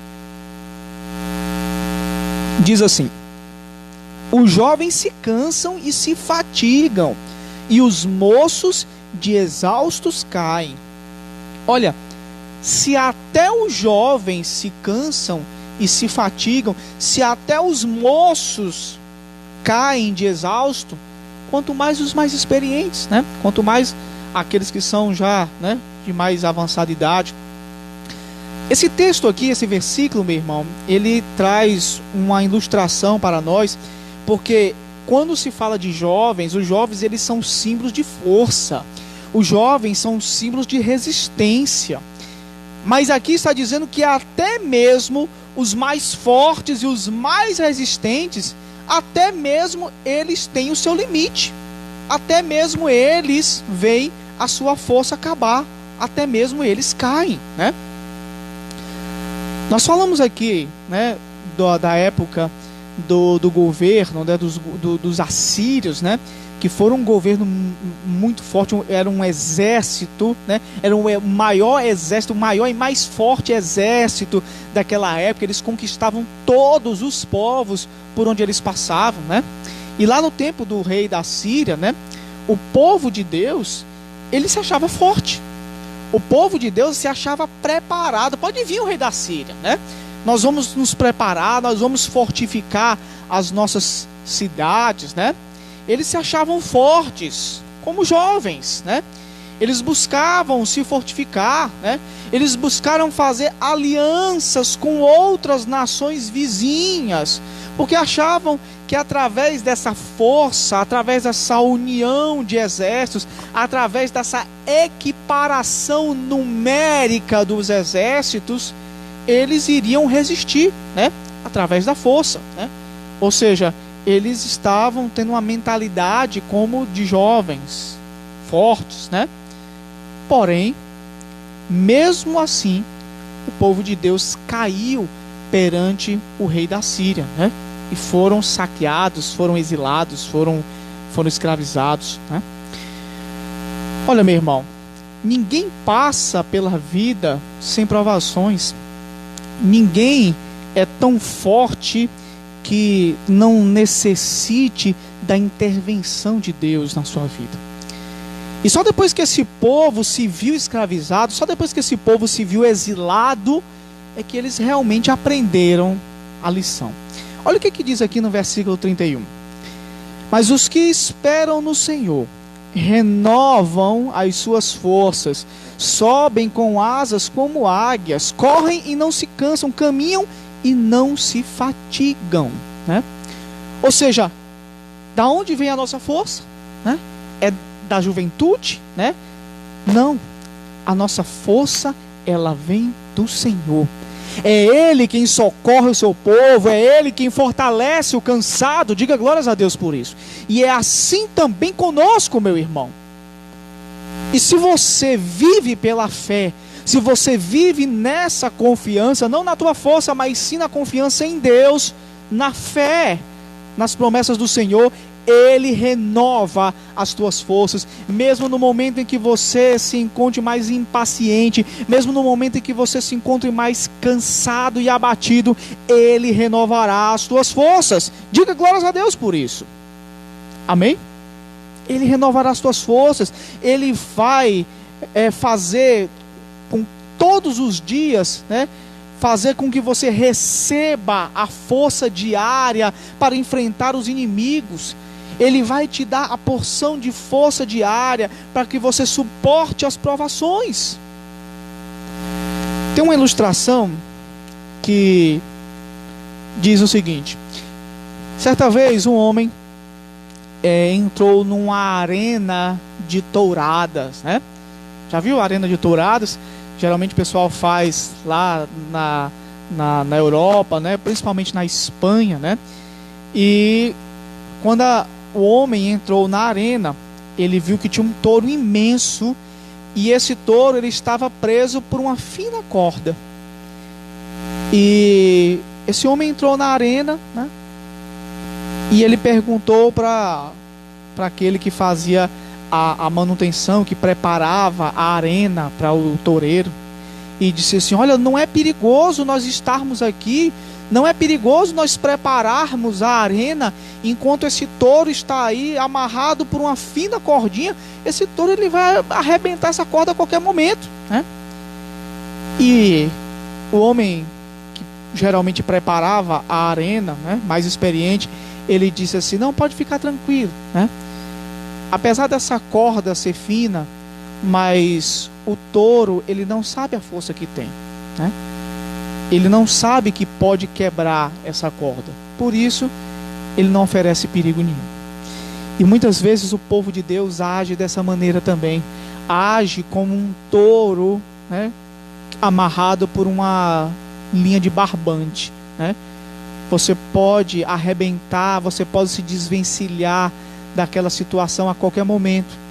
Diz assim: os jovens se cansam e se fatigam, e os moços de exaustos caem. Olha, se até os jovens se cansam e se fatigam, se até os moços caem de exausto, quanto mais os mais experientes, né? Quanto mais aqueles que são já, né, de mais avançada idade. Esse texto aqui, esse versículo, meu irmão, ele traz uma ilustração para nós, porque quando se fala de jovens, os jovens eles são símbolos de força. Os jovens são símbolos de resistência. Mas aqui está dizendo que até mesmo os mais fortes e os mais resistentes, até mesmo eles têm o seu limite. Até mesmo eles veem a sua força acabar. Até mesmo eles caem, né? Nós falamos aqui, né, da época do governo, né, dos assírios, né, que foram um governo muito forte, era um exército, né, era o maior exército, o maior e mais forte exército daquela época. Eles conquistavam todos os povos por onde eles passavam, né? E lá no tempo do rei da Síria, né, o povo de Deus, ele se achava forte. O povo de Deus se achava preparado. Pode vir o rei da Síria, né? Nós vamos nos preparar, nós vamos fortificar as nossas cidades, né? Eles se achavam fortes, como jovens, né? Eles buscavam se fortificar, né? Eles buscaram fazer alianças com outras nações vizinhas, porque achavam que através dessa força, através dessa união de exércitos, através dessa equiparação numérica dos exércitos, eles iriam resistir, né? Através da força, né? Ou seja, eles estavam tendo uma mentalidade como de jovens, fortes, né? Porém, mesmo assim, o povo de Deus caiu perante o rei da Síria, né? e foram saqueados, foram exilados, foram escravizados, né? Olha, meu irmão, ninguém passa pela vida sem provações. Ninguém é tão forte que não necessite da intervenção de Deus na sua vida. E só depois que esse povo se viu escravizado, só depois que esse povo se viu exilado, é que eles realmente aprenderam a lição. Olha o que diz aqui no versículo 31. Mas os que esperam no Senhor renovam as suas forças, sobem com asas como águias, correm e não se cansam, caminham e não se fatigam, né? Ou seja, da onde vem a nossa força, né? É da juventude, né? Não, a nossa força, ela vem do Senhor. É Ele quem socorre o seu povo, é Ele quem fortalece o cansado. Diga glórias a Deus por isso. E é assim também conosco, meu irmão. E se você vive pela fé, se você vive nessa confiança, não na tua força, mas sim na confiança em Deus, na fé, nas promessas do Senhor, Ele renova as tuas forças, mesmo no momento em que você se encontre mais impaciente, mesmo no momento em que você se encontre mais cansado e abatido, Ele renovará as tuas forças. Diga glórias a Deus por isso. Amém? Ele renovará as tuas forças. Ele vai fazer com todos os dias, né? Fazer com que você receba a força diária para enfrentar os inimigos. Ele vai te dar a porção de força diária para que você suporte as provações. Tem uma ilustração que diz o seguinte: certa vez um homem entrou numa arena de touradas, né? Já viu a arena de touradas? Geralmente o pessoal faz lá na Europa, né? Principalmente na Espanha, né? E quando o homem entrou na arena, ele viu que tinha um touro imenso, e esse touro ele estava preso por uma fina corda. E esse homem entrou na arena, né? E ele perguntou para aquele que fazia a manutenção, que preparava a arena para o toureiro, e disse assim: olha, não é perigoso nós estarmos aqui, não é perigoso nós prepararmos a arena enquanto esse touro está aí amarrado por uma fina cordinha. Esse touro ele vai arrebentar essa corda a qualquer momento, né? E o homem que geralmente preparava a arena, né, mais experiente, ele disse assim: não, pode ficar tranquilo, né? Apesar dessa corda ser fina, mas o touro ele não sabe a força que tem, né? Ele não sabe que pode quebrar essa corda. Por isso, ele não oferece perigo nenhum. E muitas vezes o povo de Deus age dessa maneira também. Age como um touro, né, amarrado por uma linha de barbante, né? Você pode arrebentar, você pode se desvencilhar daquela situação a qualquer momento.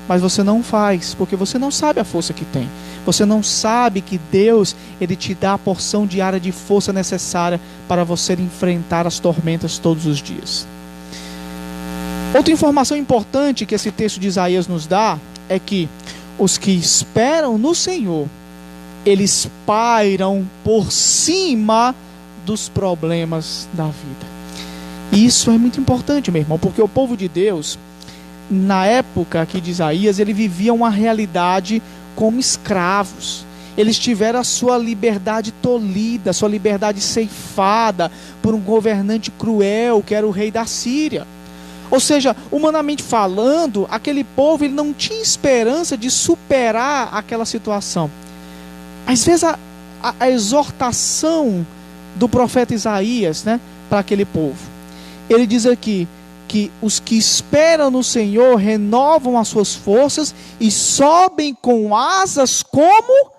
Mas você não faz, porque você não sabe a força que tem. Você não sabe que Deus, Ele te dá a porção diária de força necessária para você enfrentar as tormentas todos os dias. Outra informação importante que esse texto de Isaías nos dá é que os que esperam no Senhor, eles pairam por cima dos problemas da vida. E isso é muito importante, meu irmão, porque o povo de Deus, na época aqui de Isaías, ele vivia uma realidade como escravos. Eles tiveram a sua liberdade tolhida, a sua liberdade ceifada por um governante cruel, que era o rei da Síria. Ou seja, humanamente falando, aquele povo ele não tinha esperança de superar aquela situação. Às vezes a exortação do profeta Isaías, né, para aquele povo, ele diz aqui que os que esperam no Senhor renovam as suas forças e sobem com asas como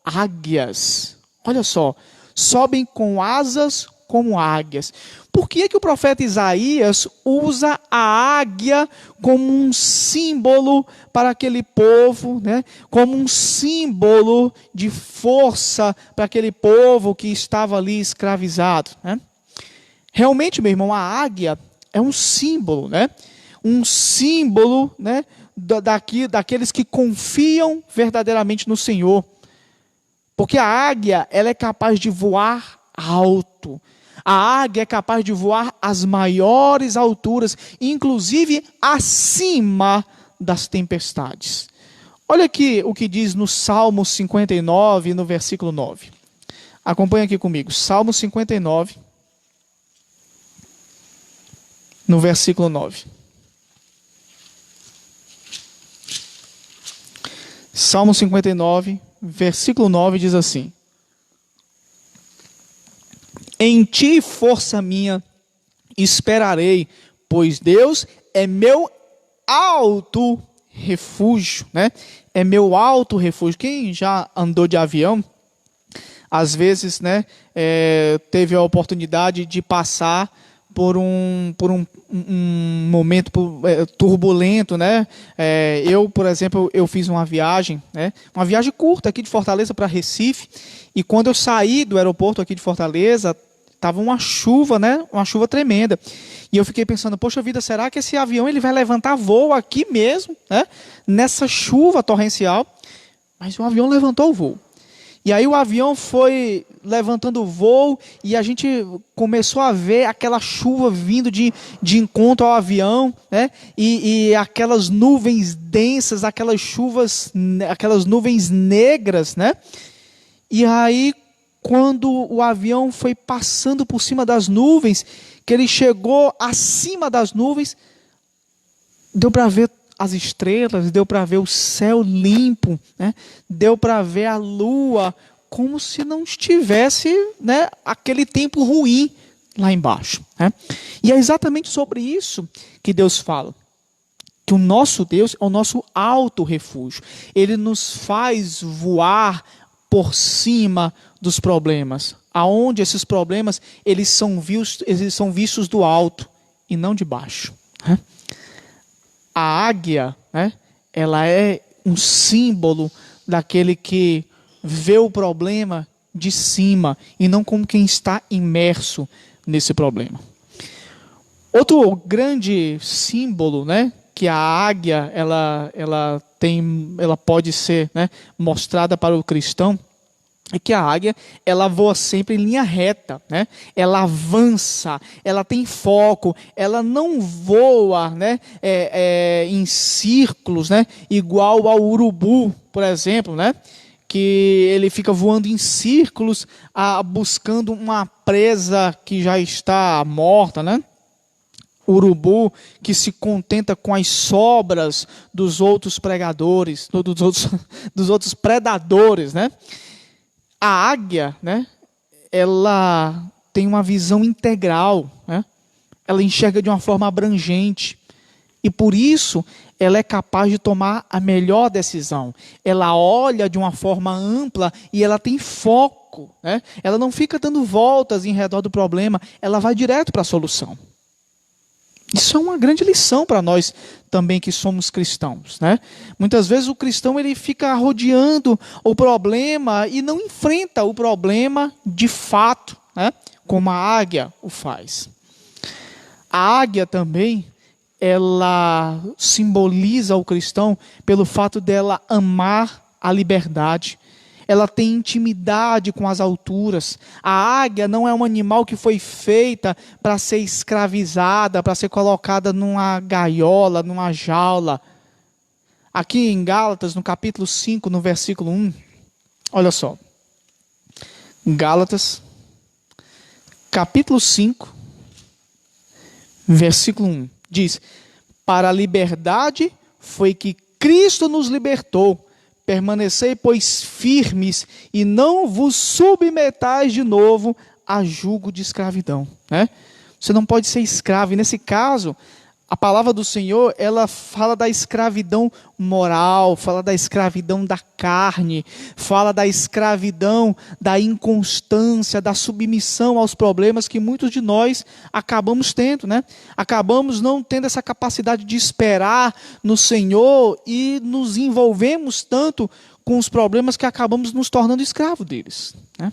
águias. Olha só, sobem com asas como águias. Por que que o profeta Isaías usa a águia como um símbolo para aquele povo, né? Como um símbolo de força para aquele povo que estava ali escravizado, né? Realmente, meu irmão, a águia é um símbolo, né? Um símbolo, né, daqueles que confiam verdadeiramente no Senhor. Porque a águia, ela é capaz de voar alto. A águia é capaz de voar às maiores alturas, inclusive acima das tempestades. Olha aqui o que diz no Salmo 59, no versículo 9. Acompanha aqui comigo. Salmo 59, no versículo 9. Salmo 59, versículo 9 diz assim: Em ti, força minha, esperarei, pois Deus é meu alto refúgio, né? É meu alto refúgio. Quem já andou de avião, às vezes, né, teve a oportunidade de passar por um momento turbulento, né? Eu, por exemplo, eu fiz uma viagem, né? Uma viagem curta aqui de Fortaleza para Recife, e quando eu saí do aeroporto aqui de Fortaleza, estava uma chuva, né? Uma chuva tremenda. E eu fiquei pensando, poxa vida, será que esse avião ele vai levantar voo aqui mesmo, né? Nessa chuva torrencial? Mas o avião levantou o voo. E aí o avião foi levantando o voo e a gente começou a ver aquela chuva vindo de encontro ao avião, né? E aquelas nuvens densas, aquelas nuvens negras, né? E aí, quando o avião foi passando por cima das nuvens, que ele chegou acima das nuvens, deu para ver as estrelas, deu para ver o céu limpo, né? Deu para ver a lua, como se não estivesse, né, aquele tempo ruim lá embaixo, né? E é exatamente sobre isso que Deus fala. Que o nosso Deus é o nosso alto refúgio. Ele nos faz voar por cima dos problemas. Aonde esses problemas eles são vistos do alto e não de baixo, né? A águia, né, ela é um símbolo daquele que vê o problema de cima e não como quem está imerso nesse problema. Outro grande símbolo, né, que a águia ela pode ser, né, mostrada para o cristão, é que a águia, ela voa sempre em linha reta, né? Ela avança, ela tem foco, ela não voa, né, em círculos, né, igual ao urubu, por exemplo, né, que ele fica voando em círculos, buscando uma presa que já está morta, né? O urubu que se contenta com as sobras dos outros pregadores, dos outros predadores, né? A águia, né, ela tem uma visão integral, né? Ela enxerga de uma forma abrangente. E por isso, ela é capaz de tomar a melhor decisão. Ela olha de uma forma ampla e ela tem foco, né? Ela não fica dando voltas em redor do problema, ela vai direto para a solução. Isso é uma grande lição para nós também que somos cristãos, né? Muitas vezes o cristão ele fica rodeando o problema e não enfrenta o problema de fato, né? Como a águia o faz. A águia também, ela simboliza o cristão pelo fato dela amar a liberdade. Ela tem intimidade com as alturas. A águia não é um animal que foi feita para ser escravizada, para ser colocada numa gaiola, numa jaula. Aqui em Gálatas, no capítulo 5, no versículo 1, olha só. Gálatas, capítulo 5, versículo 1, diz: Para a liberdade foi que Cristo nos libertou. Permanecei, pois, firmes e não vos submetais de novo a jugo de escravidão, né? Você não pode ser escravo. E nesse caso, a palavra do Senhor, ela fala da escravidão moral, fala da escravidão da carne, fala da escravidão da inconstância, da submissão aos problemas que muitos de nós acabamos tendo, né? Acabamos não tendo essa capacidade de esperar no Senhor e nos envolvemos tanto com os problemas que acabamos nos tornando escravos deles, né?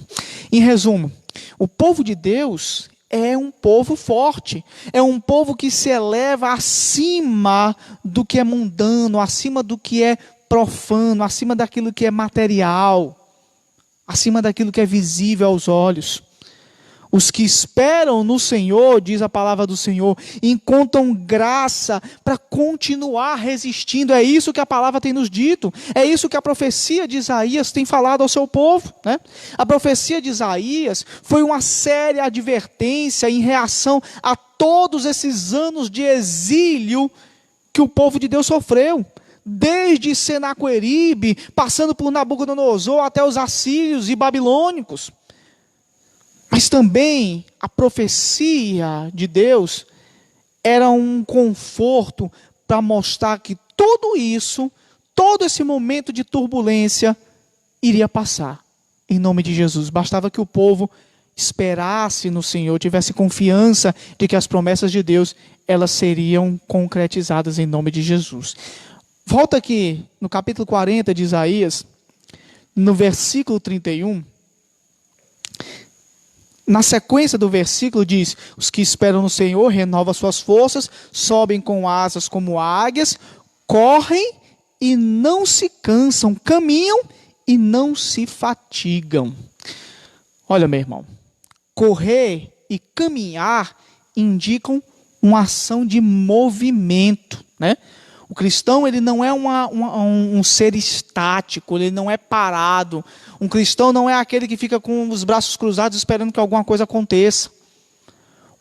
Em resumo, o povo de Deus, é um povo forte, é um povo que se eleva acima do que é mundano, acima do que é profano, acima daquilo que é material, acima daquilo que é visível aos olhos. Os que esperam no Senhor, diz a palavra do Senhor, encontram graça para continuar resistindo. É isso que a palavra tem nos dito. É isso que a profecia de Isaías tem falado ao seu povo, né? A profecia de Isaías foi uma séria advertência em reação a todos esses anos de exílio que o povo de Deus sofreu. Desde Senaqueribe, passando por Nabucodonosor, até os assírios e babilônicos. Mas também a profecia de Deus era um conforto para mostrar que tudo isso, todo esse momento de turbulência iria passar. Em nome de Jesus. Bastava que o povo esperasse no Senhor, tivesse confiança de que as promessas de Deus, elas seriam concretizadas em nome de Jesus. Volta aqui no capítulo 40 de Isaías, no versículo 31. Na sequência do versículo diz: os que esperam no Senhor renovam suas forças, sobem com asas como águias, correm e não se cansam, caminham e não se fatigam. Olha, meu irmão, correr e caminhar indicam uma ação de movimento, né? O cristão, ele não é um ser estático, ele não é parado. Um cristão não é aquele que fica com os braços cruzados esperando que alguma coisa aconteça.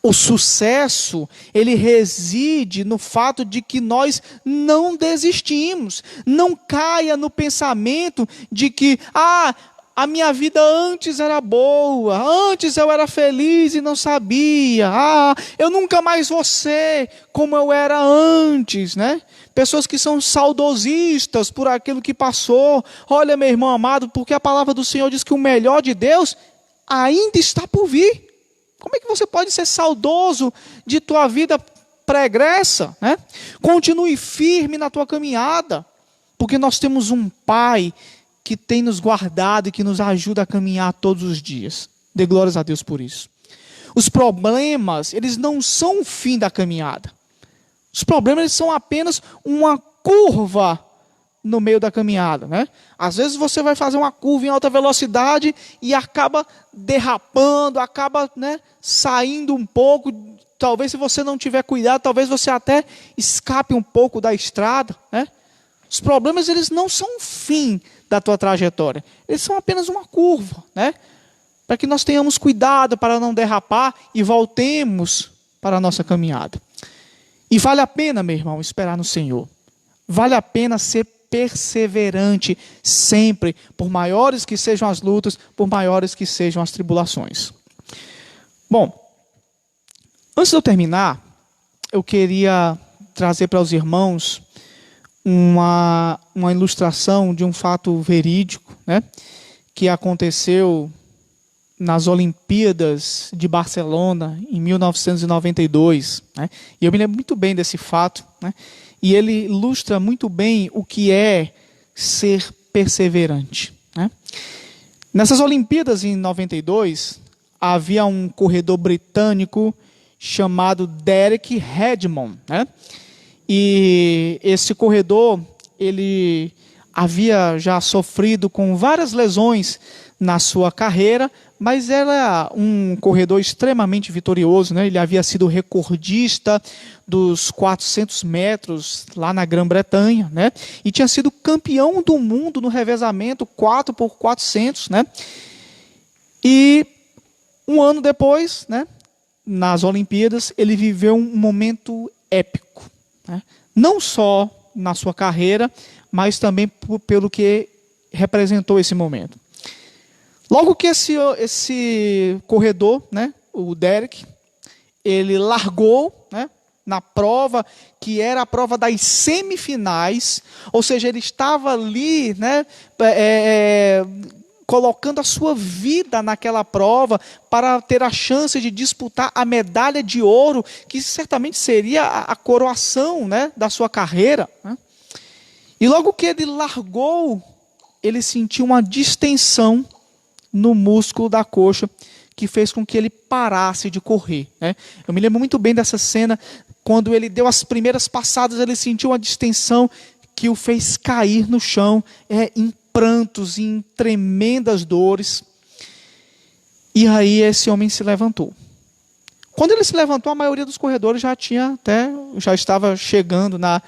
O sucesso, ele reside no fato de que nós não desistimos. Não caia no pensamento de que, a minha vida antes era boa, antes eu era feliz e não sabia. Eu nunca mais vou ser como eu era antes, né? Pessoas que são saudosistas por aquilo que passou. Olha, meu irmão amado, porque a palavra do Senhor diz que o melhor de Deus ainda está por vir. Como é que você pode ser saudoso de tua vida pregressa, né? Continue firme na tua caminhada, porque nós temos um Pai que tem nos guardado e que nos ajuda a caminhar todos os dias. Dê glórias a Deus por isso. Os problemas, eles não são o fim da caminhada. Os problemas, eles são apenas uma curva no meio da caminhada, né? Às vezes você vai fazer uma curva em alta velocidade e acaba derrapando, acaba, né, saindo um pouco. Talvez, se você não tiver cuidado, talvez você até escape um pouco da estrada, né? Os problemas, eles não são o fim da tua trajetória. Eles são apenas uma curva, né? Para que nós tenhamos cuidado para não derrapar e voltemos para a nossa caminhada. E vale a pena, meu irmão, esperar no Senhor. Vale a pena ser perseverante sempre, por maiores que sejam as lutas, por maiores que sejam as tribulações. Bom, antes de eu terminar, eu queria trazer para os irmãos uma ilustração de um fato verídico, né, que aconteceu nas Olimpíadas de Barcelona, em 1992. Né, e eu me lembro muito bem desse fato, né, e ele ilustra muito bem o que é ser perseverante. Né. Nessas Olimpíadas em 92, havia um corredor britânico chamado Derek Redmond, né? E esse corredor, ele havia já sofrido com várias lesões na sua carreira, mas era um corredor extremamente vitorioso, né? Ele havia sido recordista dos 400 metros lá na Grã-Bretanha, né? E tinha sido campeão do mundo no revezamento 4x400, né? E um ano depois, né, nas Olimpíadas, ele viveu um momento épico, né? Não só na sua carreira, mas também pelo que representou esse momento. Logo que esse corredor, né, o Derek, ele largou, né, na prova que era a prova das semifinais, ou seja, ele estava ali, né, colocando a sua vida naquela prova para ter a chance de disputar a medalha de ouro, que certamente seria a coroação, né, da sua carreira. Né? E logo que ele largou, ele sentiu uma distensão no músculo da coxa, que fez com que ele parasse de correr, né? Eu me lembro muito bem dessa cena, quando ele deu as primeiras passadas, ele sentiu uma distensão que o fez cair no chão, em prantos, em tremendas dores. E aí esse homem se levantou. Quando ele se levantou, a maioria dos corredores já estava chegando na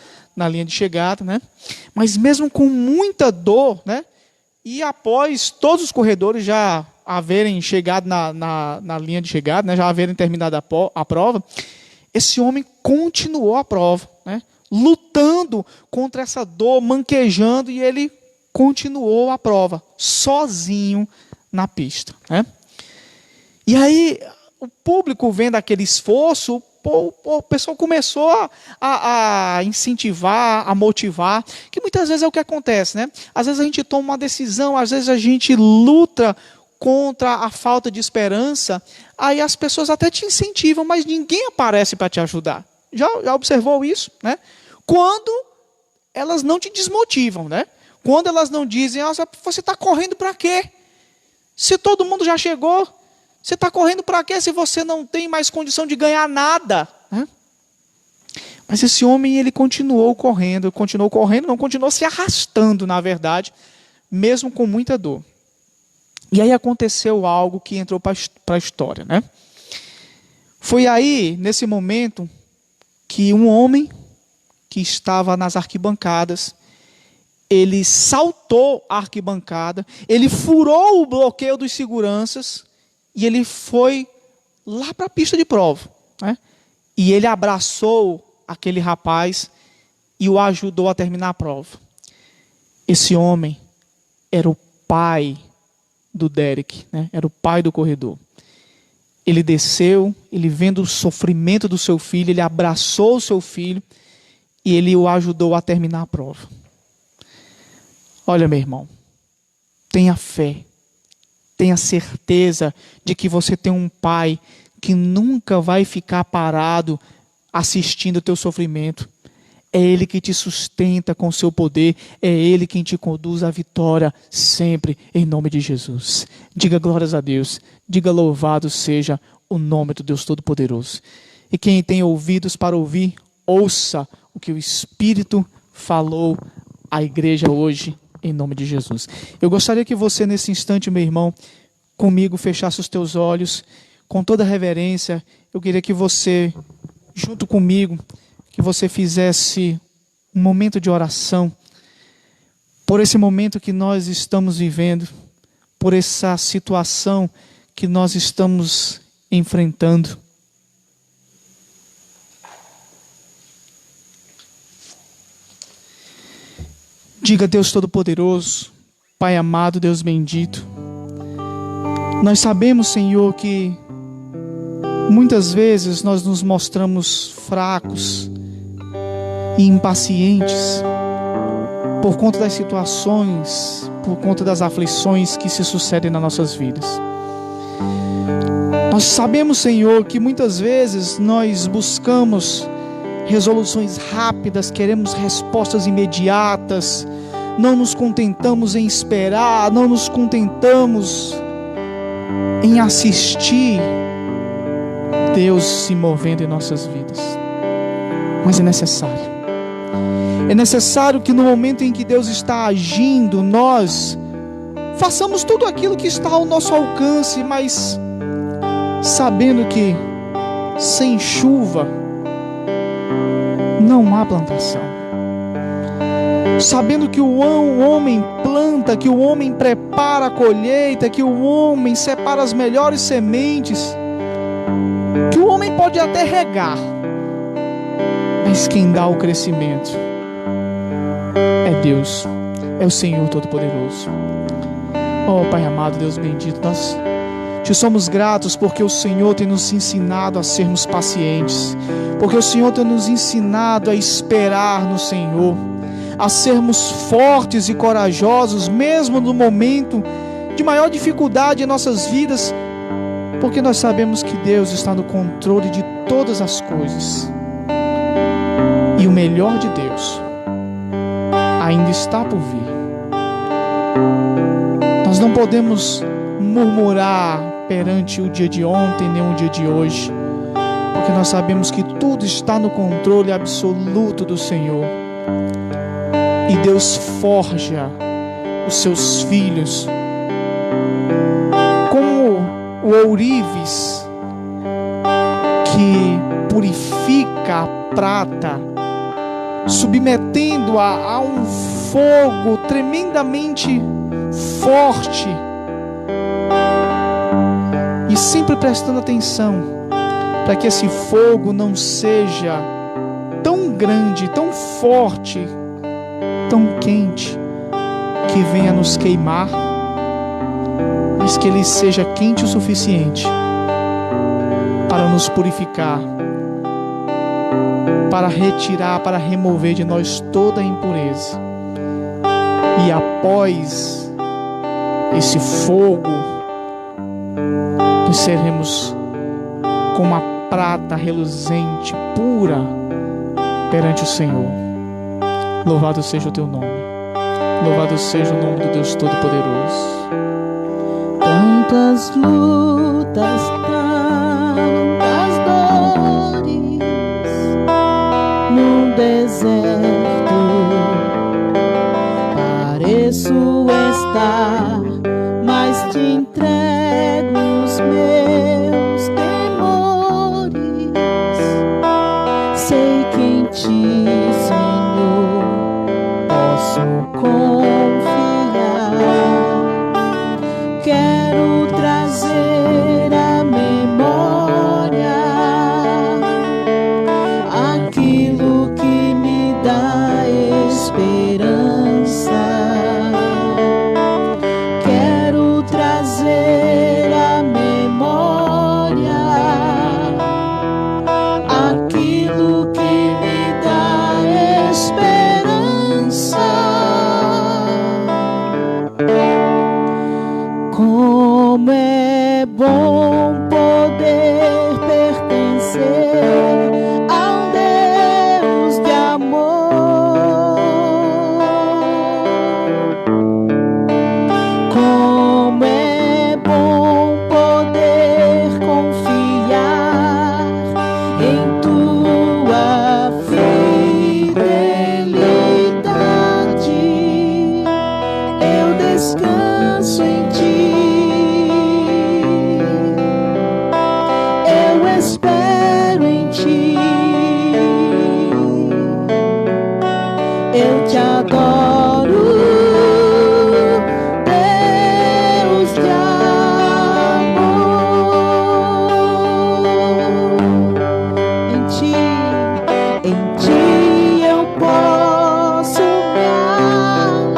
linha de chegada, né? Mas mesmo com muita dor, né? E após todos os corredores já haverem chegado na linha de chegada, né? Já haverem terminado a prova, esse homem continuou a prova, né? Lutando contra essa dor, manquejando, e ele continuou a prova, sozinho na pista, né? E aí, o público vendo aquele esforço, o pessoal começou a incentivar, a motivar, que muitas vezes é o que acontece, né? Às vezes a gente toma uma decisão, às vezes a gente luta contra a falta de esperança, aí as pessoas até te incentivam, mas ninguém aparece para te ajudar. Já observou isso, né? Quando elas não te desmotivam, né? Quando elas não dizem, você está correndo para quê? Se todo mundo já chegou, você está correndo para quê se você não tem mais condição de ganhar nada? Né? Mas esse homem, ele continuou se arrastando, na verdade, mesmo com muita dor. E aí aconteceu algo que entrou para a história, né? Foi aí, nesse momento, que um homem que estava nas arquibancadas, ele saltou a arquibancada, ele furou o bloqueio dos seguranças e ele foi lá para a pista de prova, né? E ele abraçou aquele rapaz e o ajudou a terminar a prova. Esse homem era o pai do Derek, né? Era o pai do corredor. Ele desceu, ele vendo o sofrimento do seu filho, ele abraçou o seu filho e ele o ajudou a terminar a prova. Olha, meu irmão, tenha fé, tenha certeza de que você tem um pai que nunca vai ficar parado assistindo o teu sofrimento. É Ele que te sustenta com o seu poder, é Ele quem te conduz à vitória sempre, em nome de Jesus. Diga glórias a Deus, diga louvado seja o nome do Deus Todo-Poderoso. E quem tem ouvidos para ouvir, ouça o que o Espírito falou à igreja hoje, em nome de Jesus. Eu gostaria que você, nesse instante, meu irmão, comigo, fechasse os teus olhos, com toda reverência. Eu queria que você, junto comigo, que você fizesse um momento de oração, por esse momento que nós estamos vivendo, por essa situação que nós estamos enfrentando. Diga, Deus Todo-Poderoso, Pai amado, Deus bendito, nós sabemos, Senhor, que muitas vezes nós nos mostramos fracos e impacientes por conta das situações, por conta das aflições que se sucedem nas nossas vidas. Nós sabemos, Senhor, que muitas vezes nós buscamos resoluções rápidas, queremos respostas imediatas, não nos contentamos em esperar, não nos contentamos em assistir Deus se movendo em nossas vidas. Mas é necessário que no momento em que Deus está agindo, nós façamos tudo aquilo que está ao nosso alcance, mas sabendo que sem chuva não há plantação. Sabendo que o homem planta, que o homem prepara a colheita, que o homem separa as melhores sementes, que o homem pode até regar, mas quem dá o crescimento é Deus, é o Senhor Todo-Poderoso. Oh Pai amado, Deus bendito, nós te somos gratos porque o Senhor tem nos ensinado a sermos pacientes, porque o Senhor tem nos ensinado a esperar no Senhor, a sermos fortes e corajosos, mesmo no momento de maior dificuldade em nossas vidas, porque nós sabemos que Deus está no controle de todas as coisas. E o melhor de Deus ainda está por vir. Nós não podemos murmurar perante o dia de ontem, nem o dia de hoje, porque nós sabemos que tudo está no controle absoluto do Senhor. E Deus forja os seus filhos como o ourives que purifica a prata, submetendo-a a um fogo tremendamente forte, e sempre prestando atenção para que esse fogo não seja tão grande, tão forte, tão quente, que venha nos queimar, mas que ele seja quente o suficiente para nos purificar, para retirar, para remover de nós toda a impureza. E após esse fogo, nós seremos como a prata reluzente, pura, perante o Senhor. Louvado seja o teu nome. Louvado seja o nome do Deus Todo-Poderoso. Tantas lutas, tantas dores no deserto, pareço estar, mas te entrego os meus temores. Sei que em ti, Senhor, posso confiar. Quero trazer à memória aquilo que me dá esperança. Quero trazer à memória aquilo que me dá esperança. Como é bom poder pertencer ao Deus de amor. Como é bom poder confiar em tua fidelidade. Eu descanso em ti. Eu espero em ti. Eu te adoro, Deus de amor. Em ti eu posso me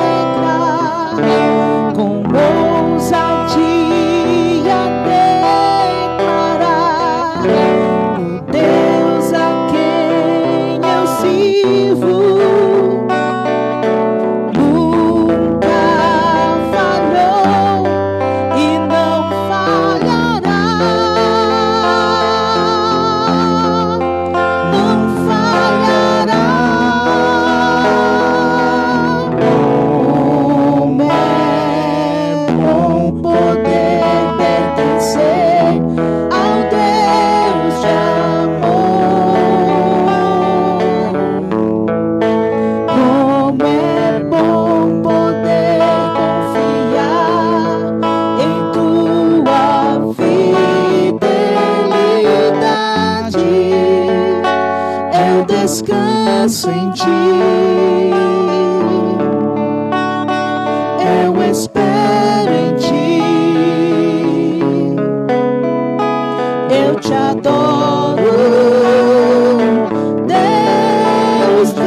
alegrar, com ousadia declarar o Deus a quem eu sirvo nunca falhou e não falhará. Não falhará. Como é bom poder pertencer ao Deus de amor. Como é bom poder confiar em tua fidelidade. Eu descanso em ti. Eu espero em ti. Eu te adoro, Deus de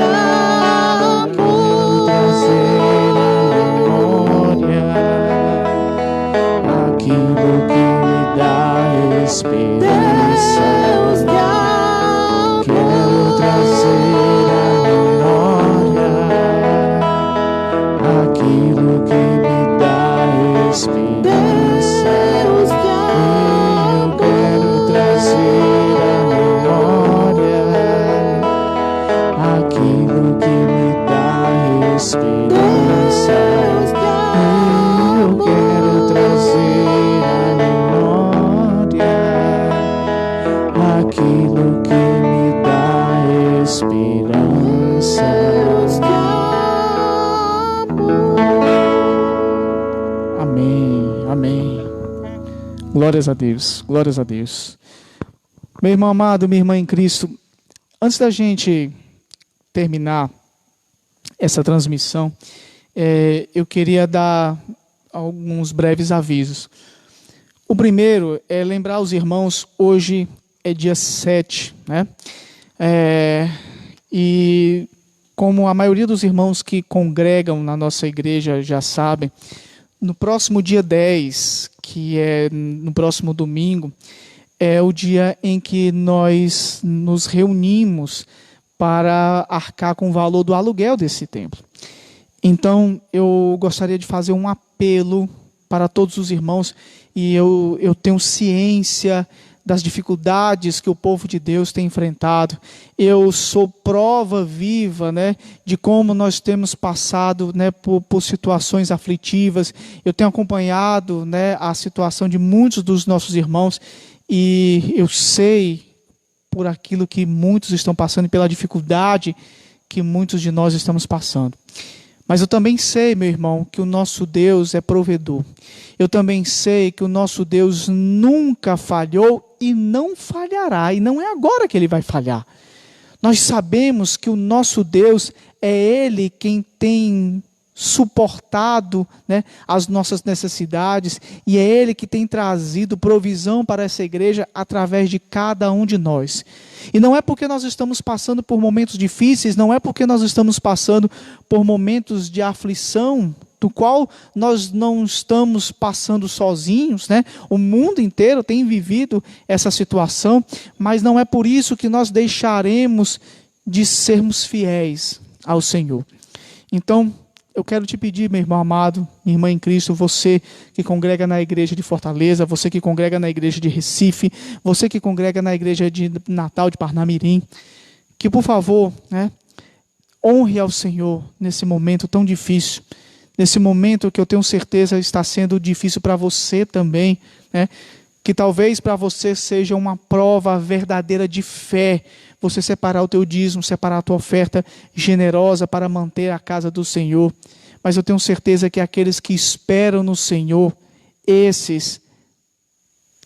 amor. Trazer à memória aquilo que me dá esperança. Deus de amor. Quero trazer à memória aquilo que me dá esperança. Deus de Eu quero trazer à memória aquilo que me dá esperança. Deus de Eu quero trazer à memória Glórias a Deus, glórias a Deus. Meu irmão amado, minha irmã em Cristo, antes da gente terminar essa transmissão, eu queria dar alguns breves avisos. O primeiro é lembrar os irmãos, hoje é dia 7, né? E como a maioria dos irmãos que congregam na nossa igreja já sabem, no próximo dia 10, que é no próximo domingo, é o dia em que nós nos reunimos para arcar com o valor do aluguel desse templo. Então, eu gostaria de fazer um apelo para todos os irmãos, e eu tenho ciência das dificuldades que o povo de Deus tem enfrentado. Eu sou prova viva, né, de como nós temos passado, né, por situações aflitivas. Eu tenho acompanhado, né, a situação de muitos dos nossos irmãos, e eu sei por aquilo que muitos estão passando e pela dificuldade que muitos de nós estamos passando. Mas eu também sei, meu irmão, que o nosso Deus é provedor. Eu também sei que o nosso Deus nunca falhou e não falhará. E não é agora que Ele vai falhar. Nós sabemos que o nosso Deus é Ele quem tem suportado, né, as nossas necessidades, e é Ele que tem trazido provisão para essa igreja através de cada um de nós. E não é porque nós estamos passando por momentos difíceis, não é porque nós estamos passando por momentos de aflição, do qual nós não estamos passando sozinhos, né? O mundo inteiro tem vivido essa situação, mas não é por isso que nós deixaremos de sermos fiéis ao Senhor. Então, eu quero te pedir, meu irmão amado, minha irmã em Cristo, você que congrega na igreja de Fortaleza, você que congrega na igreja de Recife, você que congrega na igreja de Natal de Parnamirim, que por favor, né, honre ao Senhor nesse momento tão difícil, nesse momento que eu tenho certeza está sendo difícil para você também, né, que talvez para você seja uma prova verdadeira de fé, você separar o teu dízimo, separar a tua oferta generosa para manter a casa do Senhor. Mas eu tenho certeza que aqueles que esperam no Senhor, esses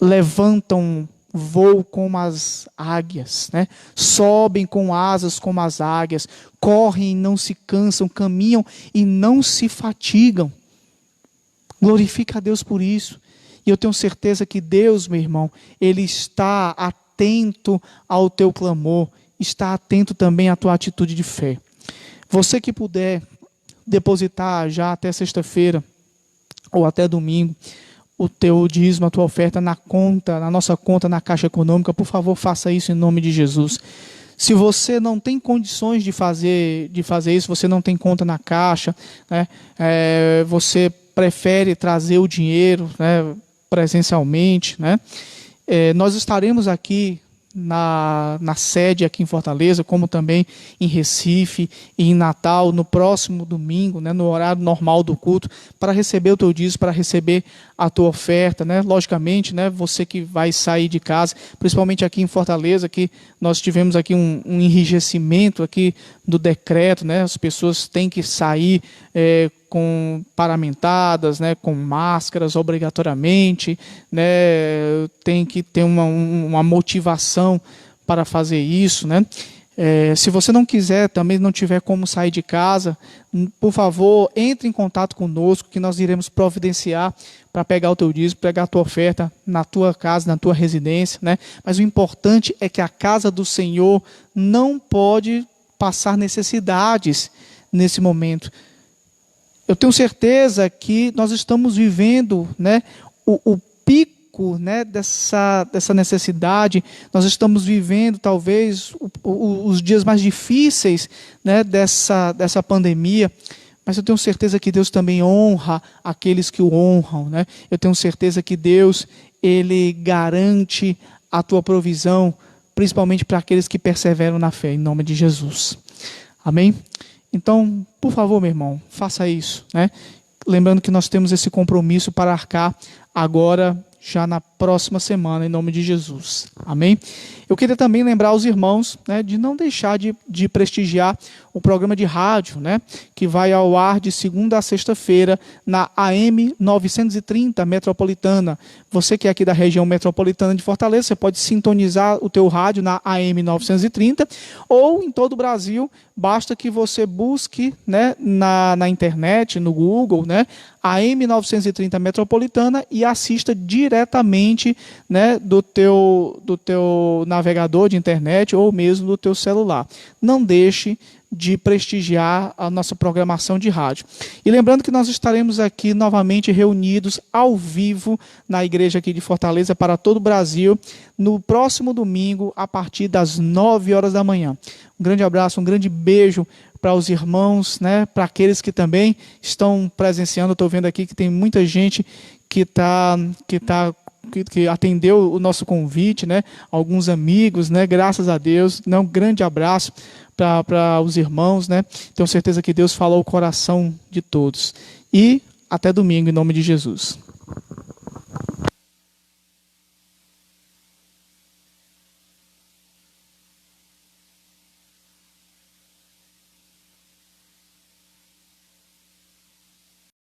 levantam voo como as águias, né? Sobem com asas como as águias, correm e não se cansam, caminham e não se fatigam. Glorifica a Deus por isso. E eu tenho certeza que Deus, meu irmão, Ele está atento ao teu clamor, está atento também à tua atitude de fé. Você que puder depositar já até sexta-feira ou até domingo o teu dízimo, a tua oferta na nossa conta, na Caixa Econômica, por favor, faça isso em nome de Jesus. Se você não tem condições de fazer isso, você não tem conta na Caixa, né, você prefere trazer o dinheiro, né, presencialmente, né, nós estaremos aqui na sede aqui em Fortaleza, como também em Recife e em Natal, no próximo domingo, né, no horário normal do culto, para receber o teu dízimo, para receber a tua oferta, né? Logicamente, né, você que vai sair de casa, principalmente aqui em Fortaleza, que nós tivemos aqui um enrijecimento aqui do decreto, né? As pessoas têm que sair paramentadas, né, com máscaras obrigatoriamente, né, tem que ter uma motivação para fazer isso, né? Se você não quiser, também não tiver como sair de casa, por favor, entre em contato conosco, que nós iremos providenciar para pegar o teu dízimo, pegar a tua oferta na tua casa, na tua residência, né? Mas o importante é que a casa do Senhor não pode passar necessidades nesse momento. Eu tenho certeza que nós estamos vivendo, né, o pico, né, dessa necessidade. Nós estamos vivendo talvez os dias mais difíceis, né, dessa pandemia. Mas eu tenho certeza que Deus também honra aqueles que o honram, né? Eu tenho certeza que Deus, Ele garante a tua provisão, principalmente para aqueles que perseveram na fé, em nome de Jesus. Amém? Então, por favor, meu irmão, faça isso, né? Lembrando que nós temos esse compromisso para arcar agora, já na próxima semana, em nome de Jesus. Amém? Eu queria também lembrar os irmãos, né, de não deixar de prestigiar o programa de rádio, né, que vai ao ar de segunda a sexta-feira na AM 930 Metropolitana. Você que é aqui da região metropolitana de Fortaleza, você pode sintonizar o teu rádio na AM 930 ou em todo o Brasil, basta que você busque, né, na internet, no Google, né, AM 930 Metropolitana e assista diretamente, né, do teu navegador de internet ou mesmo do teu celular. Não deixe de prestigiar a nossa programação de rádio. E lembrando que nós estaremos aqui novamente reunidos ao vivo na igreja aqui de Fortaleza para todo o Brasil no próximo domingo a partir das 9 horas da manhã. Um grande abraço, um grande beijo para os irmãos, né, para aqueles que também estão presenciando. Estou vendo aqui que tem muita gente que atendeu o nosso convite, né? Alguns amigos, né? Graças a Deus. Um grande abraço para os irmãos, né? Tenho certeza que Deus falou o coração de todos. E até domingo, em nome de Jesus.